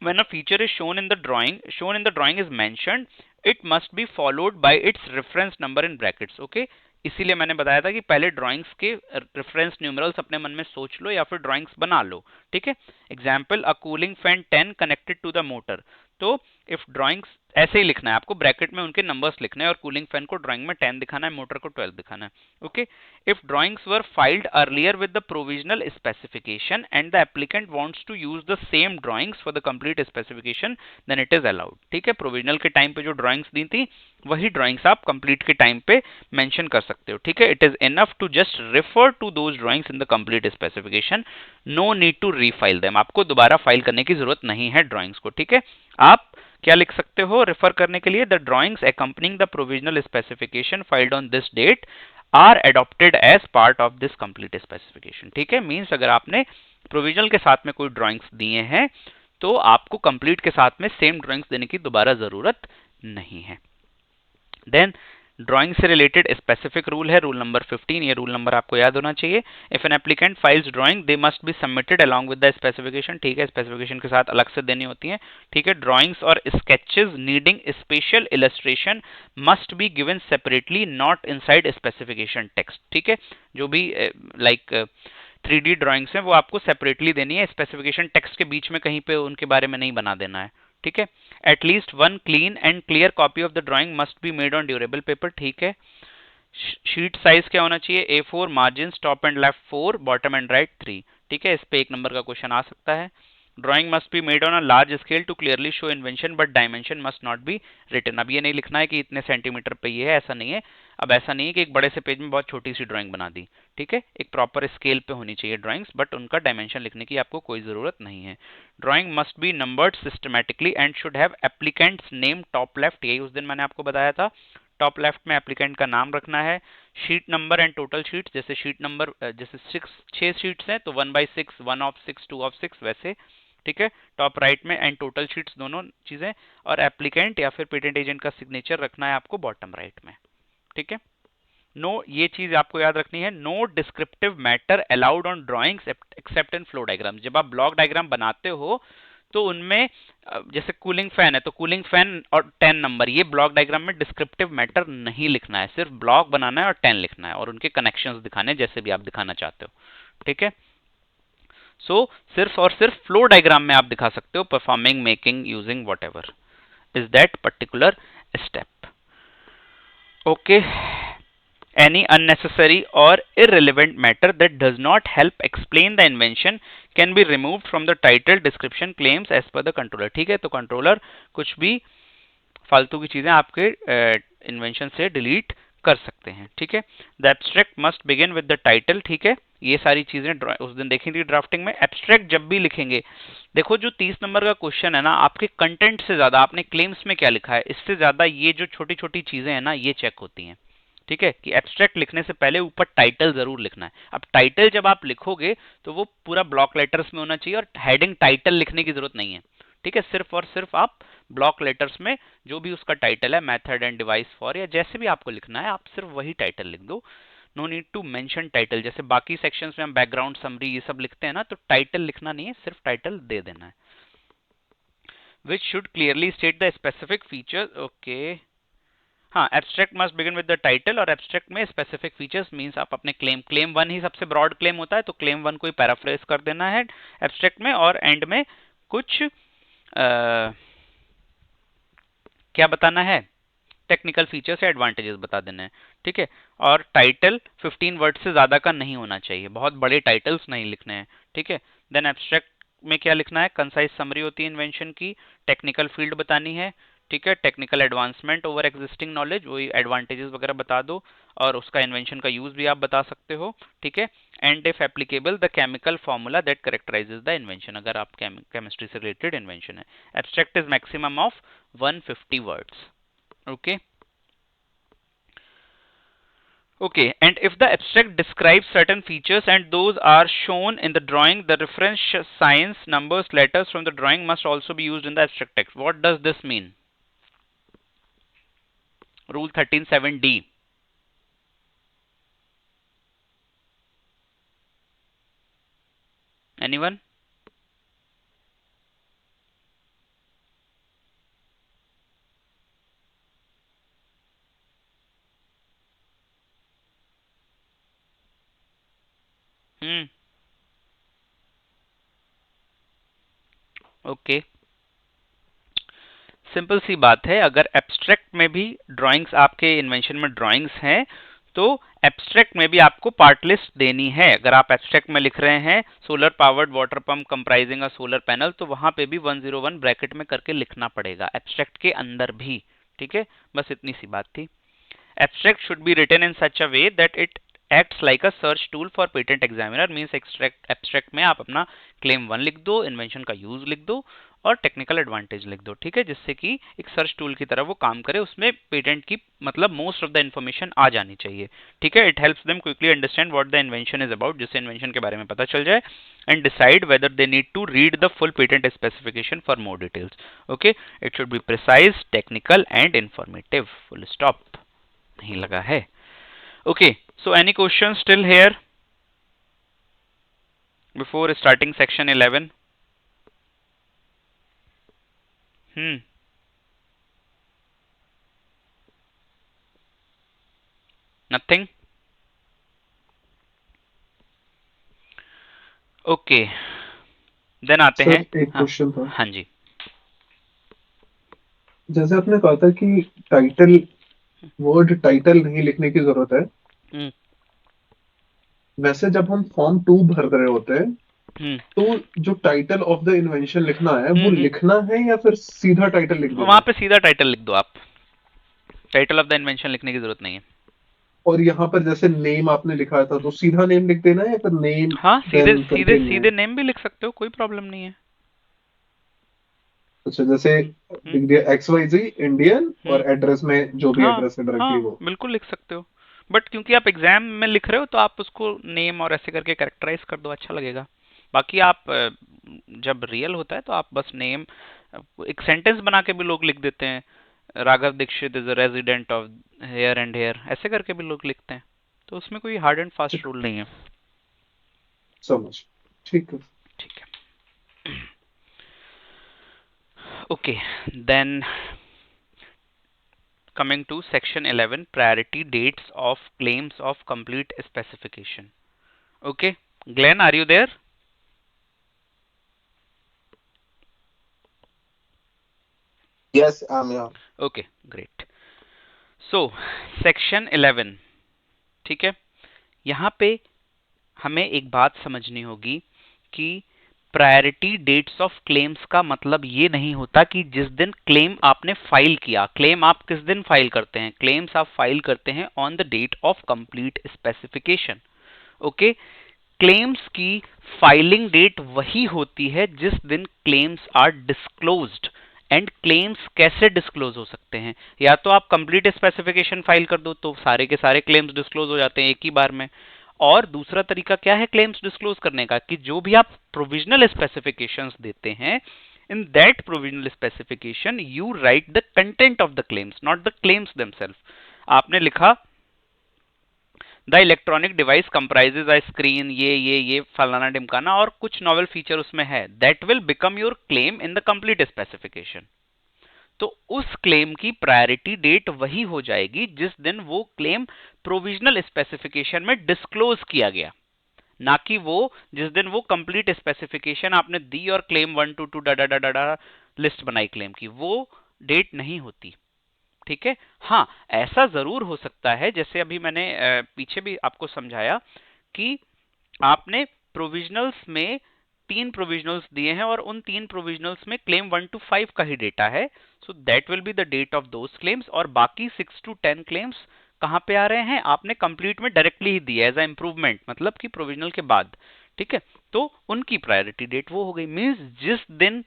when a feature is shown in the drawing is mentioned, it must be followed by its reference number in brackets. Okay, इसीलिए मैंने बताया था कि पहले ड्राइंग्स के रेफरेंस न्यूमरल्स अपने मन में सोच लो या फिर ड्राइंग्स बना लो, ठीक है। Example, a cooling fan 10 connected to the motor, तो इफ ड्राइंग्स ऐसे ही लिखना है आपको, ब्रैकेट में उनके नंबर्स लिखने हैं और कूलिंग फैन को ड्राइंग में 10 दिखाना है, मोटर को 12 दिखाना है। Okay, if drawings were filed earlier with the provisional specification and the applicant wants to use the same drawings for the complete specification, then it is allowed, ठीक है। Provisional के टाइम पे जो ड्राइंग्स दी थी वही ड्राइंग्स आप complete के time पे मेंशन कर सकते हो, ठीक है। It is enough to just refer to those drawings in the complete specification, no need to refile them, आपको दोबारा फाइल करने की जरूरत नहीं है ड्राइंग्स को, ठीक है। आप क्या लिख सकते हो रेफर करने के लिए, the drawings accompanying the provisional specification filed on this date are adopted as part of this complete specification, ठीक है। मींस अगर आपने प्रोविजनल के साथ में कोई ड्राइंग्स दिए हैं तो आपको कंप्लीट के साथ में सेम ड्राइंग्स देने की दोबारा जरूरत नहीं है। देन ड्राइंग से रिलेटेड स्पेसिफिक रूल है, रूल नंबर 15। ये रूल नंबर आपको याद होना चाहिए। If an applicant files drawing they must be submitted along with the specification. ठीक है, स्पेसिफिकेशन के साथ अलग से देनी होती है। ठीक है, ड्राइंग्स और sketches needing special illustration must be given separately, not inside specification text. ठीक है, जो भी लाइक 3D ड्राइंग्स हैं वो आपको सेपरेटली देनी है, स्पेसिफिकेशन टेक्स्ट के बीच में कहीं पे उनके बारे में नहीं बना देना है। ठीक है, at least one clean and clear copy of the drawing must be made on durable paper. ठीक है, शीट साइज क्या होना चाहिए? A4, margin top and left 4, bottom and right 3। ठीक है, इस पे 1 नंबर का क्वेश्चन आ सकता है। Drawing must be made on a large scale to clearly show invention but dimension must not be written. अब ये नहीं लिखना है कि इतने सेंटीमीटर पे ये है, ऐसा नहीं है। अब ऐसा नहीं है कि एक बड़े से पेज में बहुत छोटी सी ड्राइंग बना दी। ठीक है, एक प्रॉपर स्केल पे होनी चाहिए ड्राइंग्स, बट उनका डायमेंशन लिखने की आपको कोई जरूरत नहीं है। Drawing must B numbered systematically and should have applicants name top left. यही उस दिन मैंने आपको बताया था, टॉप लेफ्ट में एप्लीकेंट का नाम रखना है। Sheet number and total sheet, जैसे शीट नंबर जैसे 6 शीट्स हैं तो 1/6, 1 of 6, 2 of 6 वैसे। ठीक है, टॉप राइट में एंड टोटल शीट्स दोनों चीजें, और एप्लीकेंट या फिर पेटेंट एजेंट का सिग्नेचर रखना है आपको बॉटम राइट में। ठीक है, नो, ये चीज आपको याद रखनी है, no descriptive matter allowed on drawings except in flow diagram. जब आप ब्लॉक डायग्राम बनाते हो तो उनमें जैसे कूलिंग फैन है तो कूलिंग फैन और 10 नंबर, ये ब्लॉक डायग्राम में डिस्क्रिप्टिव मैटर नहीं लिखना है, सिर्फ ब्लॉक बनाना है और 10 लिखना है और उनके कनेक्शंस दिखाने, जैसे भी आप दिखाना चाहते हो। ठीक है, सो सिर्फ और सिर्फ फ्लो डायग्राम में आप दिखा सकते हो performing, making, using, whatever is that particular step. Okay, any unnecessary or irrelevant matter that does not help explain the invention can be removed from the title, description, claims as per the controller। ठीक है, तो controller कुछ भी फालतू की चीजें आपके invention से डिलीट कर सकते हैं। ठीक है, the abstract must begin with the title. ठीक है, ये सारी चीजें उस दिन देखी थी ड्राफ्टिंग में। एब्स्ट्रैक्ट जब भी लिखेंगे, देखो जो 30 नंबर का क्वेश्चन है ना, आपके कंटेंट से ज्यादा आपने क्लेम्स में क्या लिखा है, इससे ज्यादा ये जो छोटी छोटी चीजें हैं ना, ये चेक होती हैं। ठीक है, कि एब्स्ट्रैक्ट लिखने से पहले ऊपर टाइटल जरूर लिखना है। अब टाइटल जब आप लिखोगे तो वो पूरा ब्लॉक लेटर्स में होना चाहिए और हेडिंग टाइटल लिखने की जरूरत नहीं है। ठीक है, सिर्फ और सिर्फ आप ब्लॉक लेटर्स में जो भी उसका टाइटल है, मेथड एंड डिवाइस फॉर, या जैसे भी आपको लिखना है, आप सिर्फ वही टाइटल लिख दो। No need to mention title. जैसे बाकी सेक्शंस में हम बैकग्राउंड, समरी ये सब लिखते हैं ना, तो टाइटल लिखना नहीं है, सिर्फ टाइटल दे देना है। Which should clearly state the specific feature. Okay, हाँ, abstract must begin with the title, और एब्स्ट्रैक्ट में स्पेसिफिक फीचर्स मींस आप अपने क्लेम 1 ही सबसे ब्रॉड क्लेम होता है, तो क्लेम 1 को ही पैराफ्रेज कर देना है एब्स्ट्रैक्ट में, और एंड में कुछ क्या बताना है, टेक्निकल फीचर्स या एडवांटेजेस बता देना है। ठीक है, और टाइटल 15 वर्ड से ज्यादा का नहीं होना चाहिए, बहुत बड़े टाइटल्स नहीं लिखने हैं। ठीक है, देन एब्स्ट्रैक्ट में क्या लिखना है, कंसाइज समरी होती है इन्वेंशन की, टेक्निकल फील्ड बतानी है। ठीक है, technical advancement over existing knowledge, वही एडवांटेजेस वगैरह बता दो, और उसका इन्वेंशन का यूज भी आप बता सकते हो। ठीक है, and if applicable the chemical formula that कैरेक्टराइजेस the invention, अगर आप केमिस्ट्री से रिलेटेड इन्वेंशन है। Abstract is maximum of 150 words. Okay. Okay, and if the abstract describes certain features and those are shown in the drawing, the reference signs, numbers, letters from the drawing must also be used in the abstract text. What does this mean? Rule 13(7)(d). Anyone? Okay, simple सी बात है, अगर abstract में भी drawings, आपके invention में drawings हैं, तो एब्स्ट्रैक्ट में भी आपको पार्ट लिस्ट देनी है। अगर आप एब्स्ट्रैक्ट में लिख रहे हैं solar powered water pump comprising अ सोलर पैनल, तो वहां पे भी 101 ब्रैकेट में करके लिखना पड़ेगा, एब्स्ट्रैक्ट के अंदर भी। ठीक है, बस इतनी सी बात थी। Abstract should be written in such a way that it acts like a search tool for patent examiner. Means abstract में आप अपना क्लेम 1 लिख दो, इन्वेंशन का यूज लिख दो, और टेक्निकल एडवांटेज लिख दो, ठीक है, जिससे कि एक सर्च टूल की तरह वो काम करे, उसमें पेटेंट की मतलब मोस्ट ऑफ द इन्फॉर्मेशन आ जानी चाहिए, ठीक है। It helps them quickly understand what the invention is about, जिससे इन्वेंशन के बारे में पता चल जाए, and decide whether they need to read the full patent specification for more details. Okay, it should be precise, technical and informative, full stop. नहीं लगा है? Okay, so any question still here before starting section 11? Nothing? Okay, then आते हैं। Sir एक question था, हाँ जी। जैसे आपने कहा था कि टाइटल, वर्ड टाइटल नहीं लिखने की जरूरत है, वैसे जब हम फॉर्म 2 भर रहे होते हैं तो जो टाइटल ऑफ द इन्वेंशन लिखना है वो लिखना है या फिर सीधा टाइटल लिख देना? वहां पे सीधा टाइटल लिख दो आप, टाइटल ऑफ द इन्वेंशन लिखने की जरूरत नहीं है। और यहाँ पर जैसे नेम आपने लिखा था तो सीधा नेम लिख देना है या फिर नेम? हाँ, सीधे नेम भी लिख सकते हो, कोई प्रॉब्लम नहीं है। अच्छा, जैसे लिख दिया XYZ इंडियन और एड्रेस में जो भी एड्रेस है डायरेक्टली वो। बिल्कुल लिख सकते हो, बट क्योंकि आप एग्जाम में लिख रहे हो तो आप उसको नेम और ऐसे करके कैरेक्टराइज कर दो, अच्छा लगेगा। बाकी आप जब रियल होता है तो आप बस नेम, एक सेंटेंस बना के भी लोग लिख देते हैं, Raghav Dixit is a resident of here and here, ऐसे करके भी लोग लिखते हैं, तो उसमें कोई हार्ड एंड फास्ट रूल नहीं है। समझ, ठीक है। ठीक है, okay, then coming to section 11, priority dates of claims of complete specification. Okay, Glenn, are you there? Yes, I'm here. Okay, great. So section 11, ठीक है, यहाँ पे हमें एक बात समझनी होगी कि प्रायोरिटी डेट्स ऑफ क्लेम्स का मतलब ये नहीं होता कि जिस दिन क्लेम आपने फाइल किया, क्लेम आप किस दिन फाइल करते हैं, क्लेम्स आप फाइल करते हैं on the date of complete specification. Okay, claims की फाइलिंग डेट वही होती है जिस दिन claims are disclosed. And claims कैसे डिस्क्लोज हो सकते हैं, या तो आप कंप्लीट स्पेसिफिकेशन फाइल कर दो तो सारे के सारे क्लेम्स डिस्क्लोज हो जाते हैं एक ही बार में, और दूसरा तरीका क्या है क्लेम्स डिस्क्लोज करने का, कि जो भी आप प्रोविजनल स्पेसिफिकेशंस देते हैं, in that provisional specification you write the content of the claims, not the claims themselves. आपने लिखा the electronic device comprises a screen, ये फलाना ढिमकाना, और कुछ नॉवल फीचर उसमें है, that will become your claim in the complete specification. तो उस क्लेम की प्रायोरिटी डेट वही हो जाएगी जिस दिन वो क्लेम प्रोविजनल स्पेसिफिकेशन में डिस्क्लोज किया गया, ना कि वो जिस दिन वो कंप्लीट स्पेसिफिकेशन आपने दी और क्लेम 1 to 2 डा लिस्ट बनाई क्लेम की, वो डेट नहीं होती। ठीक है, हाँ ऐसा जरूर हो सकता है, जैसे अभी मैंने पीछे भी आपको समझाया कि आपने प्रोविजनल्स में 3 प्रोविजनल्स दिए हैं और उन 3 प्रोविजनल्स में क्लेम 1 to 5 का ही डेटा है, so that will be the date of those claims, और बाकी 6 to 10 क्लेम्स कहां पे आ रहे हैं, आपने कंप्लीट में डायरेक्टली ही दिया एज अ इंप्रूवमेंट, मतलब कि प्रोविजनल के बाद। ठीक है, तो उनकी प्रायोरिटी डेट वो हो गई, मींस जिस दिन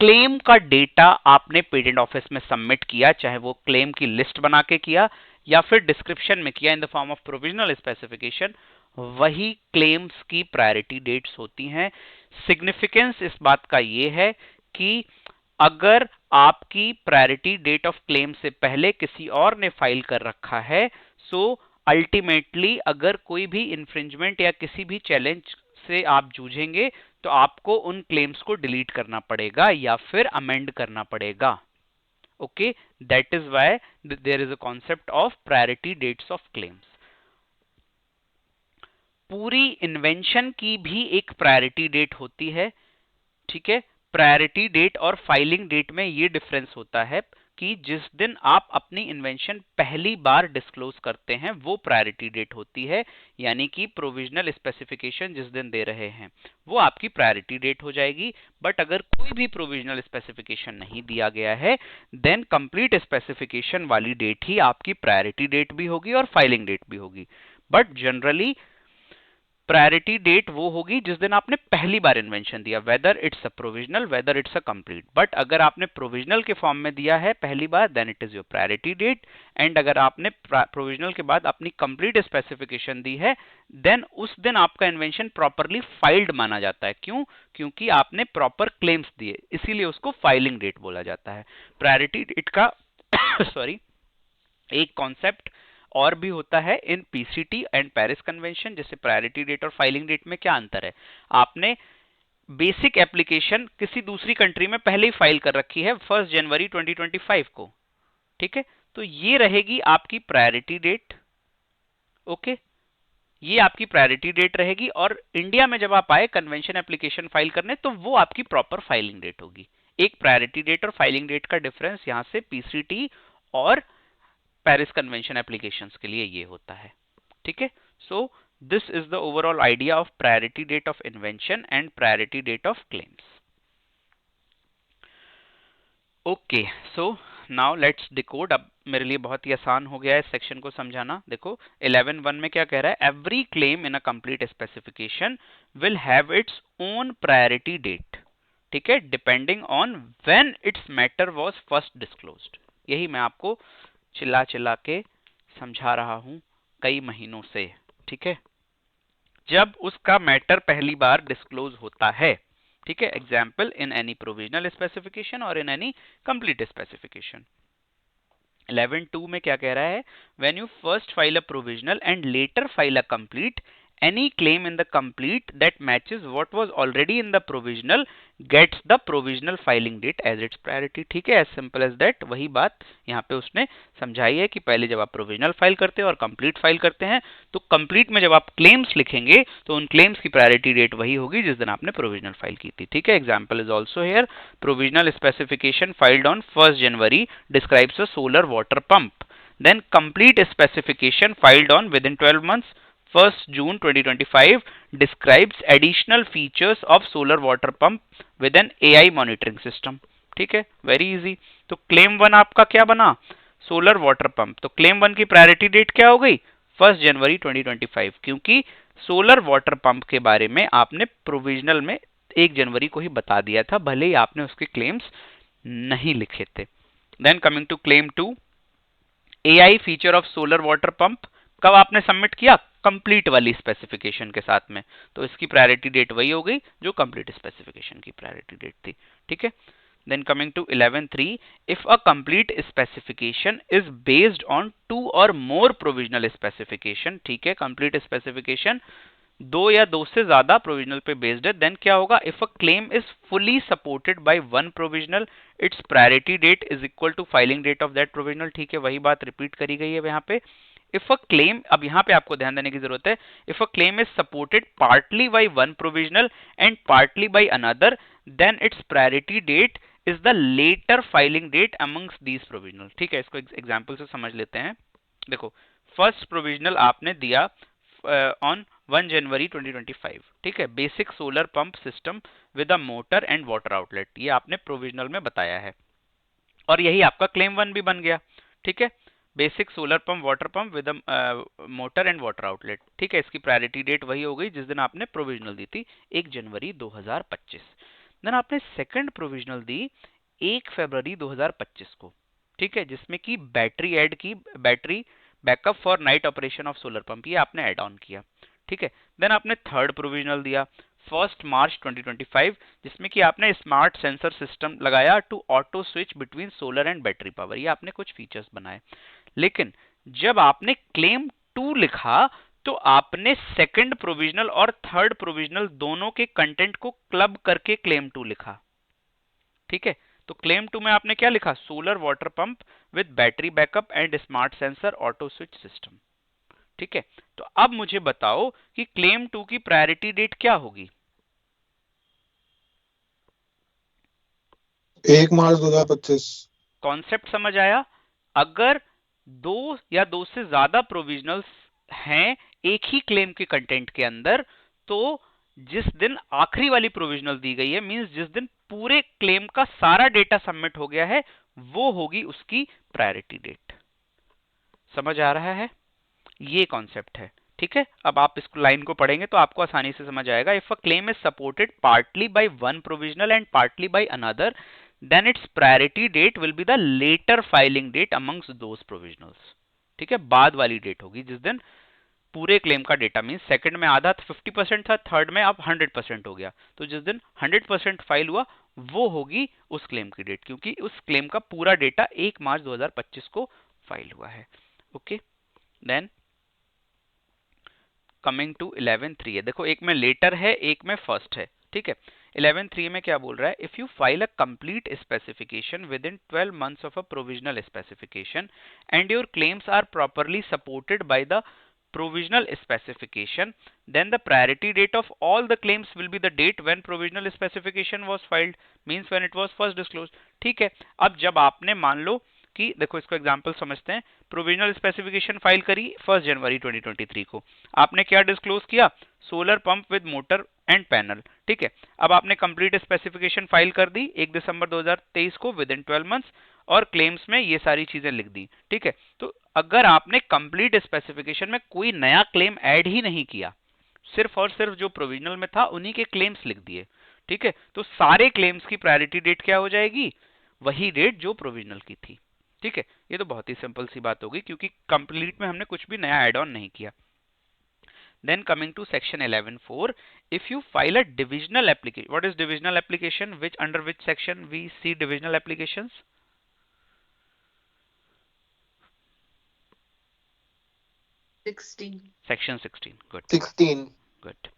क्लेम का डेटा आपने पेटेंट ऑफिस में सबमिट किया, चाहे वो क्लेम की लिस्ट बना के किया या फिर डिस्क्रिप्शन में किया in the form of provisional specification, वही क्लेम्स की प्रायोरिटी डेट्स होती हैं। सिग्निफिकेंस इस बात का ये है कि अगर आपकी प्रायोरिटी डेट ऑफ क्लेम से पहले किसी और ने फाइल कर रखा है, सो अल्टीमेटली अगर कोई भी इंफ्रिंजमेंट या किसी भी चैलेंज से आप जूझेंगे तो आपको उन क्लेम्स को डिलीट करना पड़ेगा या फिर अमेंड करना पड़ेगा। Okay, that is why there is a concept of priority dates of claims. पूरी इन्वेंशन की भी एक प्रायोरिटी डेट होती है। ठीक है, प्रायोरिटी डेट और फाइलिंग डेट में ये डिफरेंस होता है कि जिस दिन आप अपनी इन्वेंशन पहली बार डिस्क्लोज करते हैं वो प्रायोरिटी डेट होती है, यानी कि प्रोविजनल स्पेसिफिकेशन जिस दिन दे रहे हैं वो आपकी प्रायोरिटी डेट हो जाएगी। बट अगर कोई भी प्रोविजनल स्पेसिफिकेशन नहीं दिया गया है, देन कंप्लीट स्पेसिफिकेशन वाली डेट ही आपकी प्रायोरिटी डेट भी होगी और फाइलिंग डेट भी होगी। बट जनरली प्रायोरिटी डेट वो होगी जिस दिन आपने पहली बार इन्वेंशन दिया, whether it's a provisional whether it's a complete. But अगर आपने प्रोविजनल के फॉर्म में दिया है पहली बार, then it is your priority date. And अगर आपने प्रोविजनल के बाद अपनी कंप्लीट स्पेसिफिकेशन दी है, देन उस दिन आपका इन्वेंशन प्रॉपरली फाइल्ड माना जाता है। क्यों? क्योंकि आपने प्रॉपर क्लेम्स दिए, इसीलिए उसको फाइलिंग डेट बोला जाता है। प्रायोरिटी डेट का सॉरी एक कॉन्सेप्ट और भी होता है इन पीसीटी एंड पेरिस कन्वेंशन। जैसे प्रायोरिटी डेट और फाइलिंग डेट में क्या अंतर है? आपने बेसिक एप्लीकेशन किसी दूसरी कंट्री में पहले ही फाइल कर रखी है 1 जनवरी 2025 को, ठीक है, तो ये रहेगी आपकी प्रायोरिटी डेट। ओके, ये आपकी प्रायोरिटी डेट रहेगी। और इंडिया में जब आप आए कन्वेंशन एप्लीकेशन फाइल करने, तो वो आपकी प्रॉपर फाइलिंग डेट होगी। एक प्रायोरिटी डेट और फाइलिंग डेट का डिफरेंस यहां से पीसीटी और पेरिस कन्वेंशन एप्लीकेशंस के लिए ये होता है, ठीक है। So this is the overall idea of priority date of invention and priority date of claims. Okay, so now let's decode. अब मेरे लिए बहुत ही आसान हो गया है इस सेक्शन को समझाना। देखो 11.1 में क्या कह रहा है? Every claim in a complete specification will have its own priority date, ठीक है, depending on when its matter was first disclosed. यही मैं आपको चिल्ला चिल्ला के समझा रहा हूं कई महीनों से, ठीक है, जब उसका मैटर पहली बार डिस्क्लोज होता है, ठीक है। Example in any provisional specification और इन एनी कंप्लीट स्पेसिफिकेशन। 11.2 में क्या कह रहा है? When you first file a provisional and later file a complete, any claim in the complete that matches what was already in the provisional gets the provisional filing date as its priority, ठीक है, as simple as that। वही बात यहाँ पे उसने समझाई है कि पहले जब आप प्रोविजनल फाइल करते हैं और कंप्लीट फाइल करते हैं, तो कंप्लीट में जब आप क्लेम्स लिखेंगे तो उन क्लेम्स की प्रायोरिटी डेट वही होगी जिस दिन आपने प्रोविजनल फाइल की थी, ठीक है। Example is also here, provisional specification filed on 1 January describes a solar water pump, then complete specification filed on within 12 months 1st June 2025 describes additional features of solar water pump with an AI monitoring system, ठीक है, very easy. तो claim 1 आपका क्या बना? Solar water pump. तो claim 1 की priority date क्या हो गई? 1 जनवरी 2025, क्योंकि सोलर वाटर पंप के बारे में आपने प्रोविजनल में 1 जनवरी को ही बता दिया था, भले ही आपने उसके क्लेम्स नहीं लिखे थे। Then coming to claim 2, AI feature of solar water pump कब आपने सबमिट किया? कंप्लीट वाली स्पेसिफिकेशन के साथ में, तो इसकी प्रायोरिटी डेट वही हो गई जो कंप्लीट स्पेसिफिकेशन की प्रायोरिटी डेट थी, ठीक है। Then coming to 11.3, if a complete specification is based on 2 और मोर प्रोविजनल स्पेसिफिकेशन, ठीक है, कंप्लीट स्पेसिफिकेशन 2 या 2 से ज्यादा प्रोविजनल पे बेस्ड है, देन क्या होगा? If a claim is fully supported by 1 provisional, its priority date is equal to filing date of that provisional, ठीक है, वही बात रिपीट करी गई है यहाँ पे। इफ अ क्लेम, अब यहाँ पे आपको ध्यान देने की जरूरत है, if a claim is supported partly by 1 provisional and partly by another, then its priority date is the later filing date amongst these provisional, ठीक है। इसको एग्जांपल से समझ लेते हैं। देखो, फर्स्ट प्रोविजनल आपने दिया ऑन 1 जनवरी 2025, ठीक है, basic solar pump system with a motor and water outlet, ये आपने प्रोविजनल में बताया है, और यही आपका क्लेम 1 भी बन गया, ठीक है, basic solar pump water pump with motor and water outlet, ठीक है। इसकी प्रायोरिटी डेट वही हो गई जिस दिन आपने प्रोविजनल दी थी, 1 जनवरी 2025। देन आपने सेकंड प्रोविजनल दी 1 फरवरी 2025 को, ठीक है, जिसमें की बैटरी ऐड की, battery backup for night operation of solar pump, ये आपने ऐड ऑन किया, ठीक है। देन आपने थर्ड प्रोविजनल दिया 1 मार्च 2025, जिसमें कि आपने स्मार्ट सेंसर सिस्टम लगाया to auto switch between solar and battery power, ये आपने कुछ फीचर्स बनाए। लेकिन जब आपने क्लेम 2 लिखा, तो आपने सेकंड प्रोविजनल और थर्ड प्रोविजनल दोनों के कंटेंट को क्लब करके क्लेम 2 लिखा, ठीक है। तो क्लेम 2 में आपने क्या लिखा? Solar water pump with battery backup and smart sensor auto switch system, ठीक है। तो अब मुझे बताओ कि क्लेम 2 की प्रायोरिटी डेट क्या होगी? 1 मार्च 2025। कॉन्सेप्ट समझ आया? अगर 2 या 2 से ज्यादा प्रोविजनल्स हैं एक ही क्लेम के कंटेंट के अंदर, तो जिस दिन आखिरी वाली प्रोविजनल दी गई है, मींस जिस दिन पूरे क्लेम का सारा डेटा सबमिट हो गया है, वो होगी उसकी प्रायोरिटी डेट। समझ आ रहा है? ये कॉन्सेप्ट है, ठीक है, अब आप इस लाइन को पढ़ेंगे तो आपको आसानी से समझ आएगा। If a claim is supported partly by one provisional and partly by another, then its priority date will be the later filing date amongst those provisionals. ठीक है, बाद वाली डेट होगी जिस दिन पूरे क्लेम का डेटा, मीन सेकंड में आधा 50% था, थर्ड में अब 100% हो गया, तो जिस दिन 100% फाइल हुआ वो होगी उस क्लेम की डेट, क्योंकि उस क्लेम का पूरा डेटा 1 मार्च 2025 को फाइल हुआ है। ओके, देन कमिंग टू 11.3 है, देखो एक में लेटर है एक में फर्स्ट है। ठीक है, 11.3 में क्या बोल रहा है, if you file a complete specification within 12 months of a provisional specification and your claims are properly supported by the provisional specification, then the priority date of all the claims will be the date when provisional specification was filed, means when it was first disclosed। ठीक है, अब जब आपने मान लो कि देखो इसको example समझते हैं, प्रोविजनल स्पेसिफिकेशन फाइल करी 1 जनवरी 2023 को, आपने क्या डिस्क्लोज किया, solar pump with motor and panel. ठीक है, अब आपने कंप्लीट स्पेसिफिकेशन फाइल कर दी 1 दिसंबर 2023 को विद इन 12 मंथ्स, और क्लेम्स में ये सारी चीजें लिख दी। ठीक है, तो अगर आपने कंप्लीट स्पेसिफिकेशन में कोई नया क्लेम ऐड ही नहीं किया, सिर्फ और सिर्फ जो प्रोविजनल में था उन्हीं के क्लेम्स लिख दिए, ठीक है, तो सारे क्लेम्स की प्रायोरिटी डेट क्या हो जाएगी, वही डेट जो प्रोविजनल की थी। ठीक है, ये तो बहुत ही सिंपल सी बात होगी क्योंकि कंप्लीट में हमने कुछ भी नया एड ऑन नहीं किया। Then coming to section 11.4, if you file a divisional application, what is divisional application, which under which section we see divisional applications? Section 16. Good. 16. Good.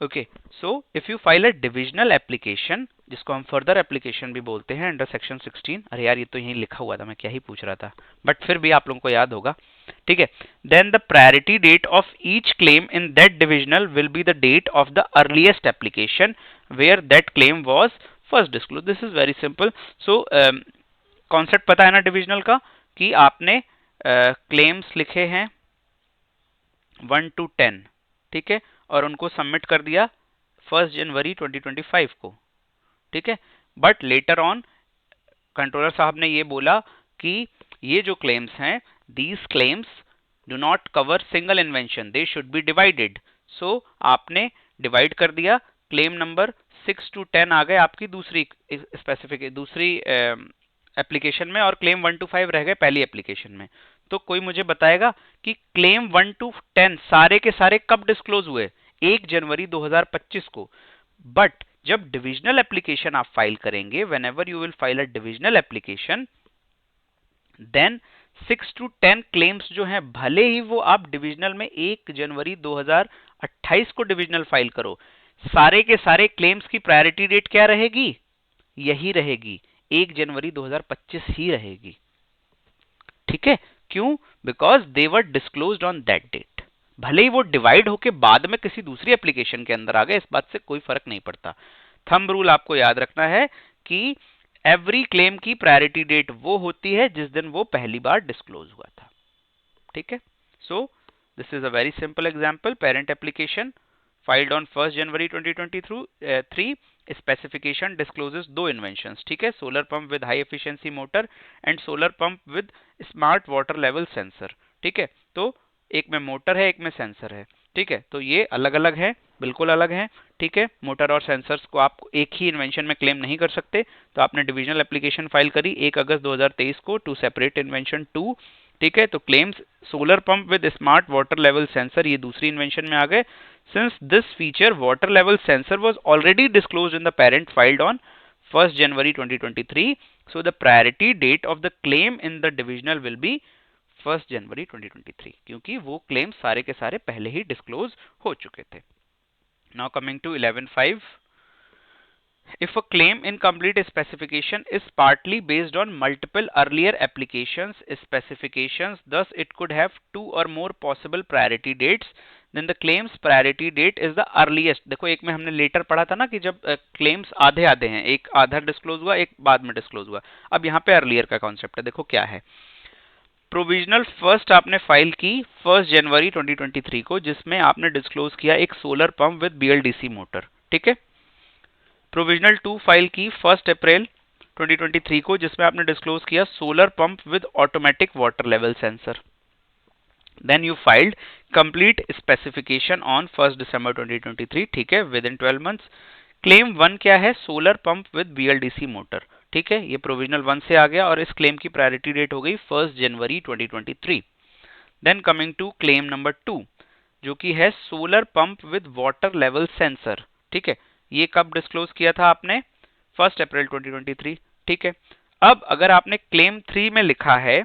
Okay. So if you file a divisional application, जिसको हम further application भी बोलते हैं, under section 16, अरे यार ये तो यहीं लिखा हुआ था, मैं क्या ही पूछ रहा था, बट फिर भी आप लोगों को याद होगा। ठीक है, then the priority date of each claim in that divisional will be the date of the earliest application where that claim was first disclosed. This is very simple. So concept पता है ना डिविजनल का, कि आपने claims लिखे हैं 1 to 10, ठीक है, और उनको सबमिट कर दिया 1 जनवरी 2025 को। ठीक है, बट लेटर ऑन कंट्रोलर साहब ने ये बोला कि ये जो क्लेम्स हैं, these claims do not cover single invention, they should be divided। so आपने डिवाइड कर दिया, क्लेम नंबर 6 to 10 आ गए आपकी दूसरी स्पेसिफिक दूसरी एप्लीकेशन में, और क्लेम 1 to 5 रह गए पहली एप्लीकेशन में। तो कोई मुझे बताएगा कि क्लेम 1 to 10 सारे के सारे कब डिस्क्लोज हुए, 1 जनवरी 2025 को। बट जब डिविजनल एप्लीकेशन आप फाइल करेंगे, whenever you will file a divisional application, then 6 to 10 claims जो हैं, भले ही वो आप डिविजनल में 1 जनवरी 2028 को डिविजनल फाइल करो, सारे के सारे क्लेम्स की प्रायोरिटी डेट क्या रहेगी, यही रहेगी, 1 जनवरी 2025 ही रहेगी। ठीक है, क्यों, because they were disclosed on that date. भले ही वो डिवाइड होके बाद में किसी दूसरी एप्लीकेशन के अंदर आ गए, इस बात से कोई फर्क नहीं पड़ता। थंब रूल आपको याद रखना है कि एवरी क्लेम की प्रायोरिटी डेट वो होती है जिस दिन वो पहली बार डिस्क्लोज हुआ था। ठीक है, so this is a very simple example. Parent application filed on 1 January 2023, specification discloses 2 inventions. ठीक है, solar pump with high efficiency motor and solar pump with smart water level sensor. ठीक है, तो एक में मोटर है एक में सेंसर है। ठीक है, तो ये अलग अलग है, बिल्कुल अलग है। ठीक है, मोटर और सेंसर्स को आप एक ही इन्वेंशन में क्लेम नहीं कर सकते, तो आपने डिविजनल एप्लीकेशन फाइल करी 1 अगस्त 2023 को टू सेपरेट इन्वेंशन 2। ठीक है, तो claims solar pump with smart water level sensor ये दूसरी इन्वेंशन में आ गए। Since this feature water level sensor was already disclosed in the parent filed on 1 January 2023, so the priority date of the claim in the divisional will be 1 जनवरी 2023, क्योंकि वो claim सारे के सारे पहले ही डिस्क्लोज हो चुके थे। Now coming to 11.5, if a claim in complete specification is partly based on multiple earlier applications specifications, thus it could have 2 or more possible priority dates, then the claims priority date is the earliest। देखो एक में हमने letter पढ़ा था ना कि जब claims आधे आधे हैं, एक आधा डिस्क्लोज हुआ एक बाद में डिस्क्लोज हुआ। अब यहाँ पे अर्लियर का कॉन्सेप्ट है, देखो क्या है। प्रोविजनल फर्स्ट आपने फाइल की 1 जनवरी 2023 को, जिसमें आपने डिस्क्लोज किया एक solar pump with BLDC motor. ठीक है, प्रोविजनल 2 फाइल की 1 अप्रैल 2023 को, जिसमें आपने डिस्क्लोज किया solar pump with automatic water level sensor. Then you filed complete specification on 1 December 2023, ठीक है, विद इन 12 मंथ्स। क्लेम 1 क्या है? Solar pump with BLDC motor, ठीक है, ये प्रोविजनल 1 से आ गया और इस क्लेम की प्रायोरिटी डेट हो गई 1 जनवरी 2023। Then coming to claim number 2 जो कि है solar pump with water level sensor, ठीक है, ये कब डिस्क्लोज किया था आपने? 1 अप्रैल 2023, ठीक है। अब अगर आपने क्लेम 3 में लिखा है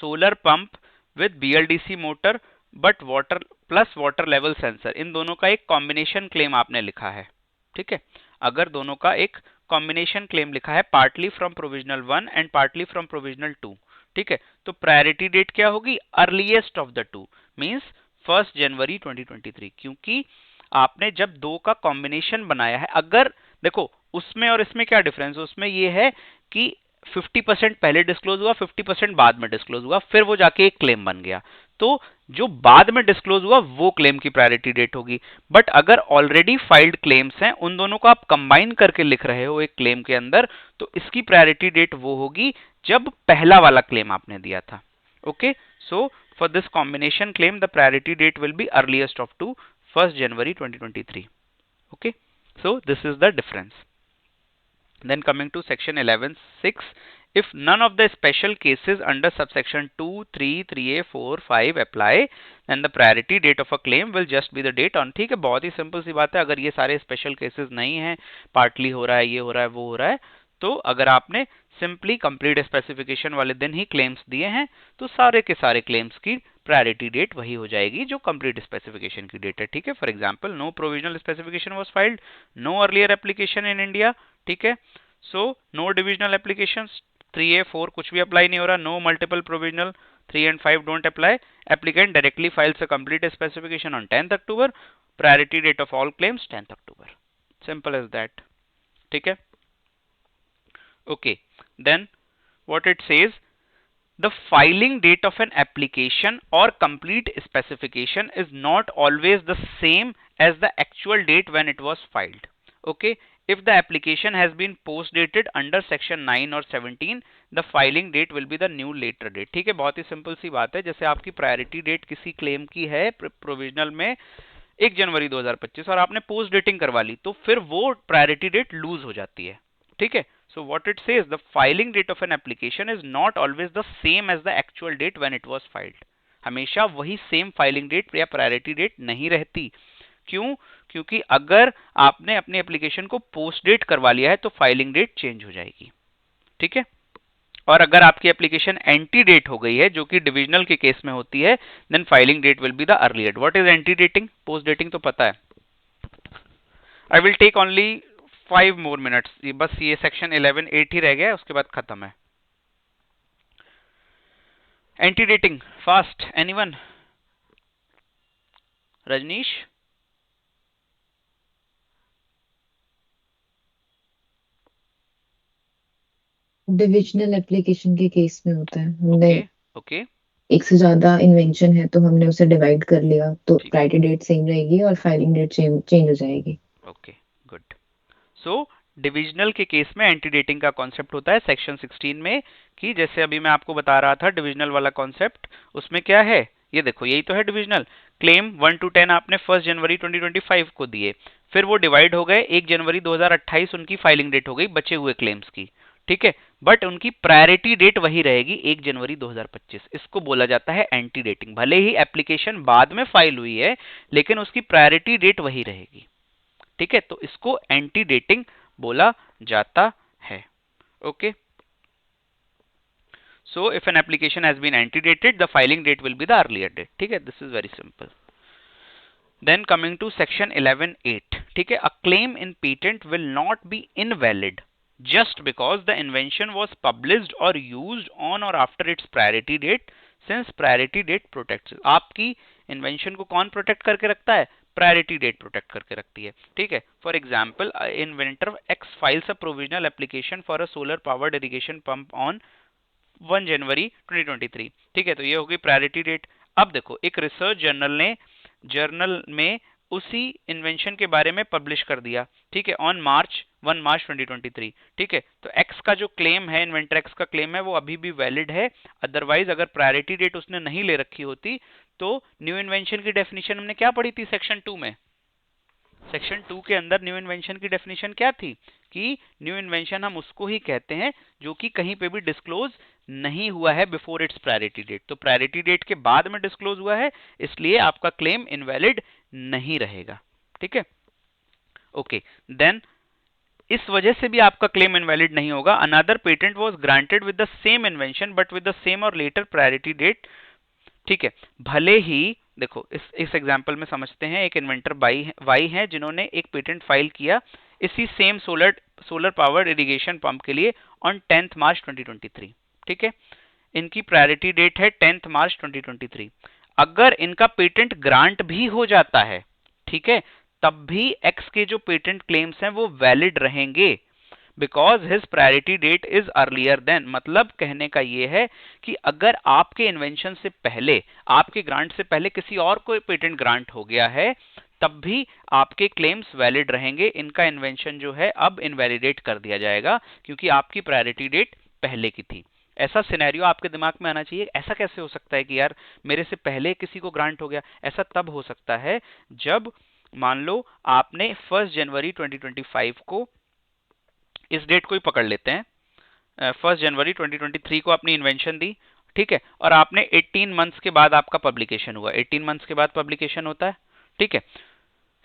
solar pump with BLDC motor but water plus water level sensor, इन दोनों का एक कॉम्बिनेशन क्लेम आपने लिखा है, ठीक है। अगर दोनों का एक कॉम्बिनेशन क्लेम लिखा है partly from provisional 1 and partly from provisional 2, ठीक है, तो प्रायोरिटी डेट क्या होगी? Earliest of the two, means 1 जनवरी 2023, क्योंकि आपने जब दो का कॉम्बिनेशन बनाया है। अगर देखो उसमें और इसमें क्या डिफरेंस है? उसमें ये है कि 50% पहले डिस्क्लोज हुआ, 50% बाद में डिस्क्लोज हुआ, फिर वो जाके एक क्लेम बन गया, तो जो बाद में डिस्क्लोज हुआ वो क्लेम की प्रायोरिटी डेट होगी। बट अगर ऑलरेडी फाइल्ड क्लेम्स हैं, उन दोनों को आप कंबाइन करके लिख रहे हो एक क्लेम के अंदर, तो इसकी प्रायोरिटी डेट वो होगी जब पहला वाला क्लेम आपने दिया था। Okay, so for this combination claim the priority date will be earliest of two 1 January 2023। okay, so this is the difference. Then coming to section 11(6), if none of the special cases under subsection 2, 3, 3A, 4, 5 apply, then the priority date of a claim will just be the date on। ठीक है, बहुत ही simple सी बात है। अगर ये सारे special cases नहीं हैं, पार्टली हो रहा है, ये हो रहा है, वो हो रहा है, तो अगर आपने सिंपली कंप्लीट स्पेसिफिकेशन वाले दिन ही क्लेम्स दिए हैं, तो सारे के सारे क्लेम्स की प्रायोरिटी डेट वही हो जाएगी जो कंप्लीट स्पेसिफिकेशन की डेट है, ठीक है। For example, no provisional specification was filed, no earlier application in India, ठीक है, so no divisional applications, 3A 4 कुछ भी अप्लाई नहीं हो रहा, no multiple provisional, 3 and 5 don't apply, applicant directly files a complete specification on 10th October, priority date of all claims 10th October, simple as that, ठीक है। Okay, then what it says, the filing date of an application or complete specification is not always the same as the actual date when it was filed. Okay, if the application has been post dated under section 9 or 17, the filing date will be the new later date। ठीक है, बहुत ही simple सी बात है। जैसे आपकी priority date किसी claim की है प्रोविजनल में 1 जनवरी 2025 और आपने पोस्ट डेटिंग करवा ली, तो फिर वो प्रायोरिटी डेट लूज हो जाती है, ठीक है। So what it says, the filing date of an application is not always the same as the actual date when it was filed। हमेशा वही सेम फाइलिंग डेट या प्रायोरिटी डेट नहीं रहती। क्यों? क्योंकि अगर आपने अपनी एप्लीकेशन को पोस्ट डेट करवा लिया है तो फाइलिंग डेट चेंज हो जाएगी, ठीक है। और अगर आपकी एप्लीकेशन एंटी डेट हो गई है, जो कि डिविजनल के केस में होती है, then filing date will be the early date. What is ante dating? Post dating तो पता है। I will take only 5 more minutes, बस ये सेक्शन 11(8) ही रह गया, उसके बाद खत्म है। Ante dating fast, anyone? Rajnish? Divisional application के केस में होता है, हमने ओके एक से ज्यादा इन्वेंशन है तो हमने उसे डिवाइड कर लिया, तो ठीक। प्रायोरिटी डेट सेम रहेगी और फाइलिंग डेट चेंज हो जाएगी। Okay, good. सो डिविजनल के केस में एंटी डेटिंग का कॉन्सेप्ट होता है सेक्शन 16 में, कि जैसे अभी मैं आपको बता रहा था डिविजनल वाला कॉन्सेप्ट, उसमें क्या है, ये देखो, यही तो है डिविजनल। क्लेम 1 to 10 आपने 1 जनवरी 2025 को दिए, फिर वो डिवाइड हो गए, 1 जनवरी 2028 उनकी फाइलिंग डेट हो गई बचे हुए क्लेम्स की, ठीक है, बट उनकी प्रायोरिटी डेट वही रहेगी 1 जनवरी 2025। इसको बोला जाता है एंटी डेटिंग। भले ही एप्लीकेशन बाद में फाइल हुई है, लेकिन उसकी प्रायोरिटी डेट वही रहेगी, ठीक है, तो इसको एंटी डेटिंग बोला जाता है। Okay, so if an application has been antedated, the filing date will be the earlier date, ठीक है, this is very simple। then coming to section 11(8), ठीक है, a claim in patent will not be invalid just because the invention was published or used on or after its priority date, since priority date protects it। आपकी invention को कौन protect करके रखता है? Priority date protect करके रखती है, ठीक है। For example, inventor x files a provisional application for a solar powered irrigation pump on 1 जनवरी 2023, ठीक है, तो ये होगी प्रायोरिटी डेट। अब देखो, एक रिसर्च जर्नल में उसी इन्वेंशन के बारे में पब्लिश कर दिया, ठीक है, ऑन मार्च 1 मार्च 2023, ठीक है। तो एक्स का जो क्लेम है, इन्वेंटर एक्स का क्लेम है, वो अभी भी वैलिड है। अदरवाइज अगर प्रायोरिटी डेट उसने नहीं ले रखी होती तो न्यू इन्वेंशन की डेफिनेशन हमने क्या पढ़ी थी सेक्शन 2 में? सेक्शन 2 के अंदर न्यू इन्वेंशन की डेफिनेशन क्या थी कि न्यू इन्वेंशन हम उसको ही कहते हैं जो कि कहीं पे भी डिस्क्लोज नहीं हुआ है बिफोर इट्स प्रायोरिटी डेट। तो प्रायोरिटी डेट के बाद में डिस्क्लोज हुआ है, इसलिए आपका क्लेम इनवैलिड नहीं रहेगा, ठीक है। ओके, देन इस वजह से भी आपका क्लेम इनवैलिड नहीं होगा। Another patent was granted with the same invention but with the same और लेटर प्रायोरिटी डेट, ठीक है। भले ही देखो इस एग्जांपल में समझते हैं, एक इन्वेंटर वाई है जिन्होंने एक पेटेंट फाइल किया इसी same solar powered irrigation pump के लिए ऑन 10 मार्च 2023, ठीक है। इनकी प्रायोरिटी डेट है 10 मार्च 2023। अगर इनका पेटेंट ग्रांट भी हो जाता है, ठीक है, तब भी एक्स के जो पेटेंट क्लेम्स हैं वो वैलिड रहेंगे because his priority date is earlier than. मतलब कहने का ये है कि अगर आपके इन्वेंशन से पहले, आपके ग्रांट से पहले किसी और को पेटेंट ग्रांट हो गया है, तब भी आपके क्लेम्स वैलिड रहेंगे। इनका इन्वेंशन जो है अब इनवैलिडेट कर दिया जाएगा क्योंकि आपकी प्रायोरिटी डेट पहले की थी। ऐसा सिनेरियो आपके दिमाग में आना चाहिए। ऐसा कैसे हो सकता है कि यार मेरे से पहले किसी को ग्रांट हो गया? ऐसा तब हो सकता है जब मान लो आपने 1 जनवरी 2025 को, इस डेट को ही पकड़ लेते हैं, 1 जनवरी 2023 को अपनी इन्वेंशन दी, ठीक है, और आपने 18 मंथ्स के बाद आपका पब्लिकेशन हुआ। 18 मंथ्स के बाद पब्लिकेशन होता है, ठीक है।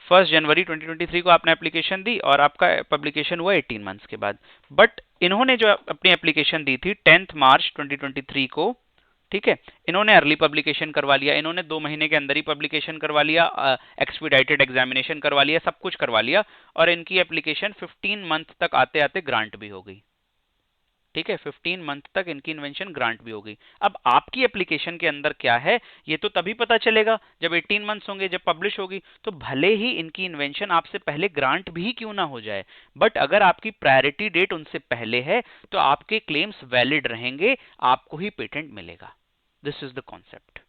1 जनवरी 2023 को आपने एप्लीकेशन दी और आपका पब्लिकेशन हुआ 18 मंथ्स के बाद। बट इन्होंने जो अपनी एप्लीकेशन दी थी 10 मार्च 2023 को, ठीक है, इन्होंने अर्ली पब्लिकेशन करवा लिया, इन्होंने 2 महीने के अंदर ही पब्लिकेशन करवा लिया, एक्सपीडाइटेड एग्जामिनेशन करवा लिया, सब कुछ करवा लिया और इनकी एप्लीकेशन 15 मंथ तक आते आते ग्रांट भी हो गई, ठीक है। 15 मंथ तक इनकी इन्वेंशन ग्रांट भी हो गई। अब आपकी एप्लीकेशन के अंदर क्या है ये तो तभी पता चलेगा जब 18 मंथ्स होंगे, जब पब्लिश होगी। तो भले ही इनकी इन्वेंशन आपसे पहले ग्रांट भी क्यों ना हो जाए, बट अगर आपकी प्रायोरिटी डेट उनसे पहले है तो आपके क्लेम्स वैलिड रहेंगे, आपको ही पेटेंट मिलेगा। This is the concept.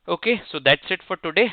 Okay, so that's it for today.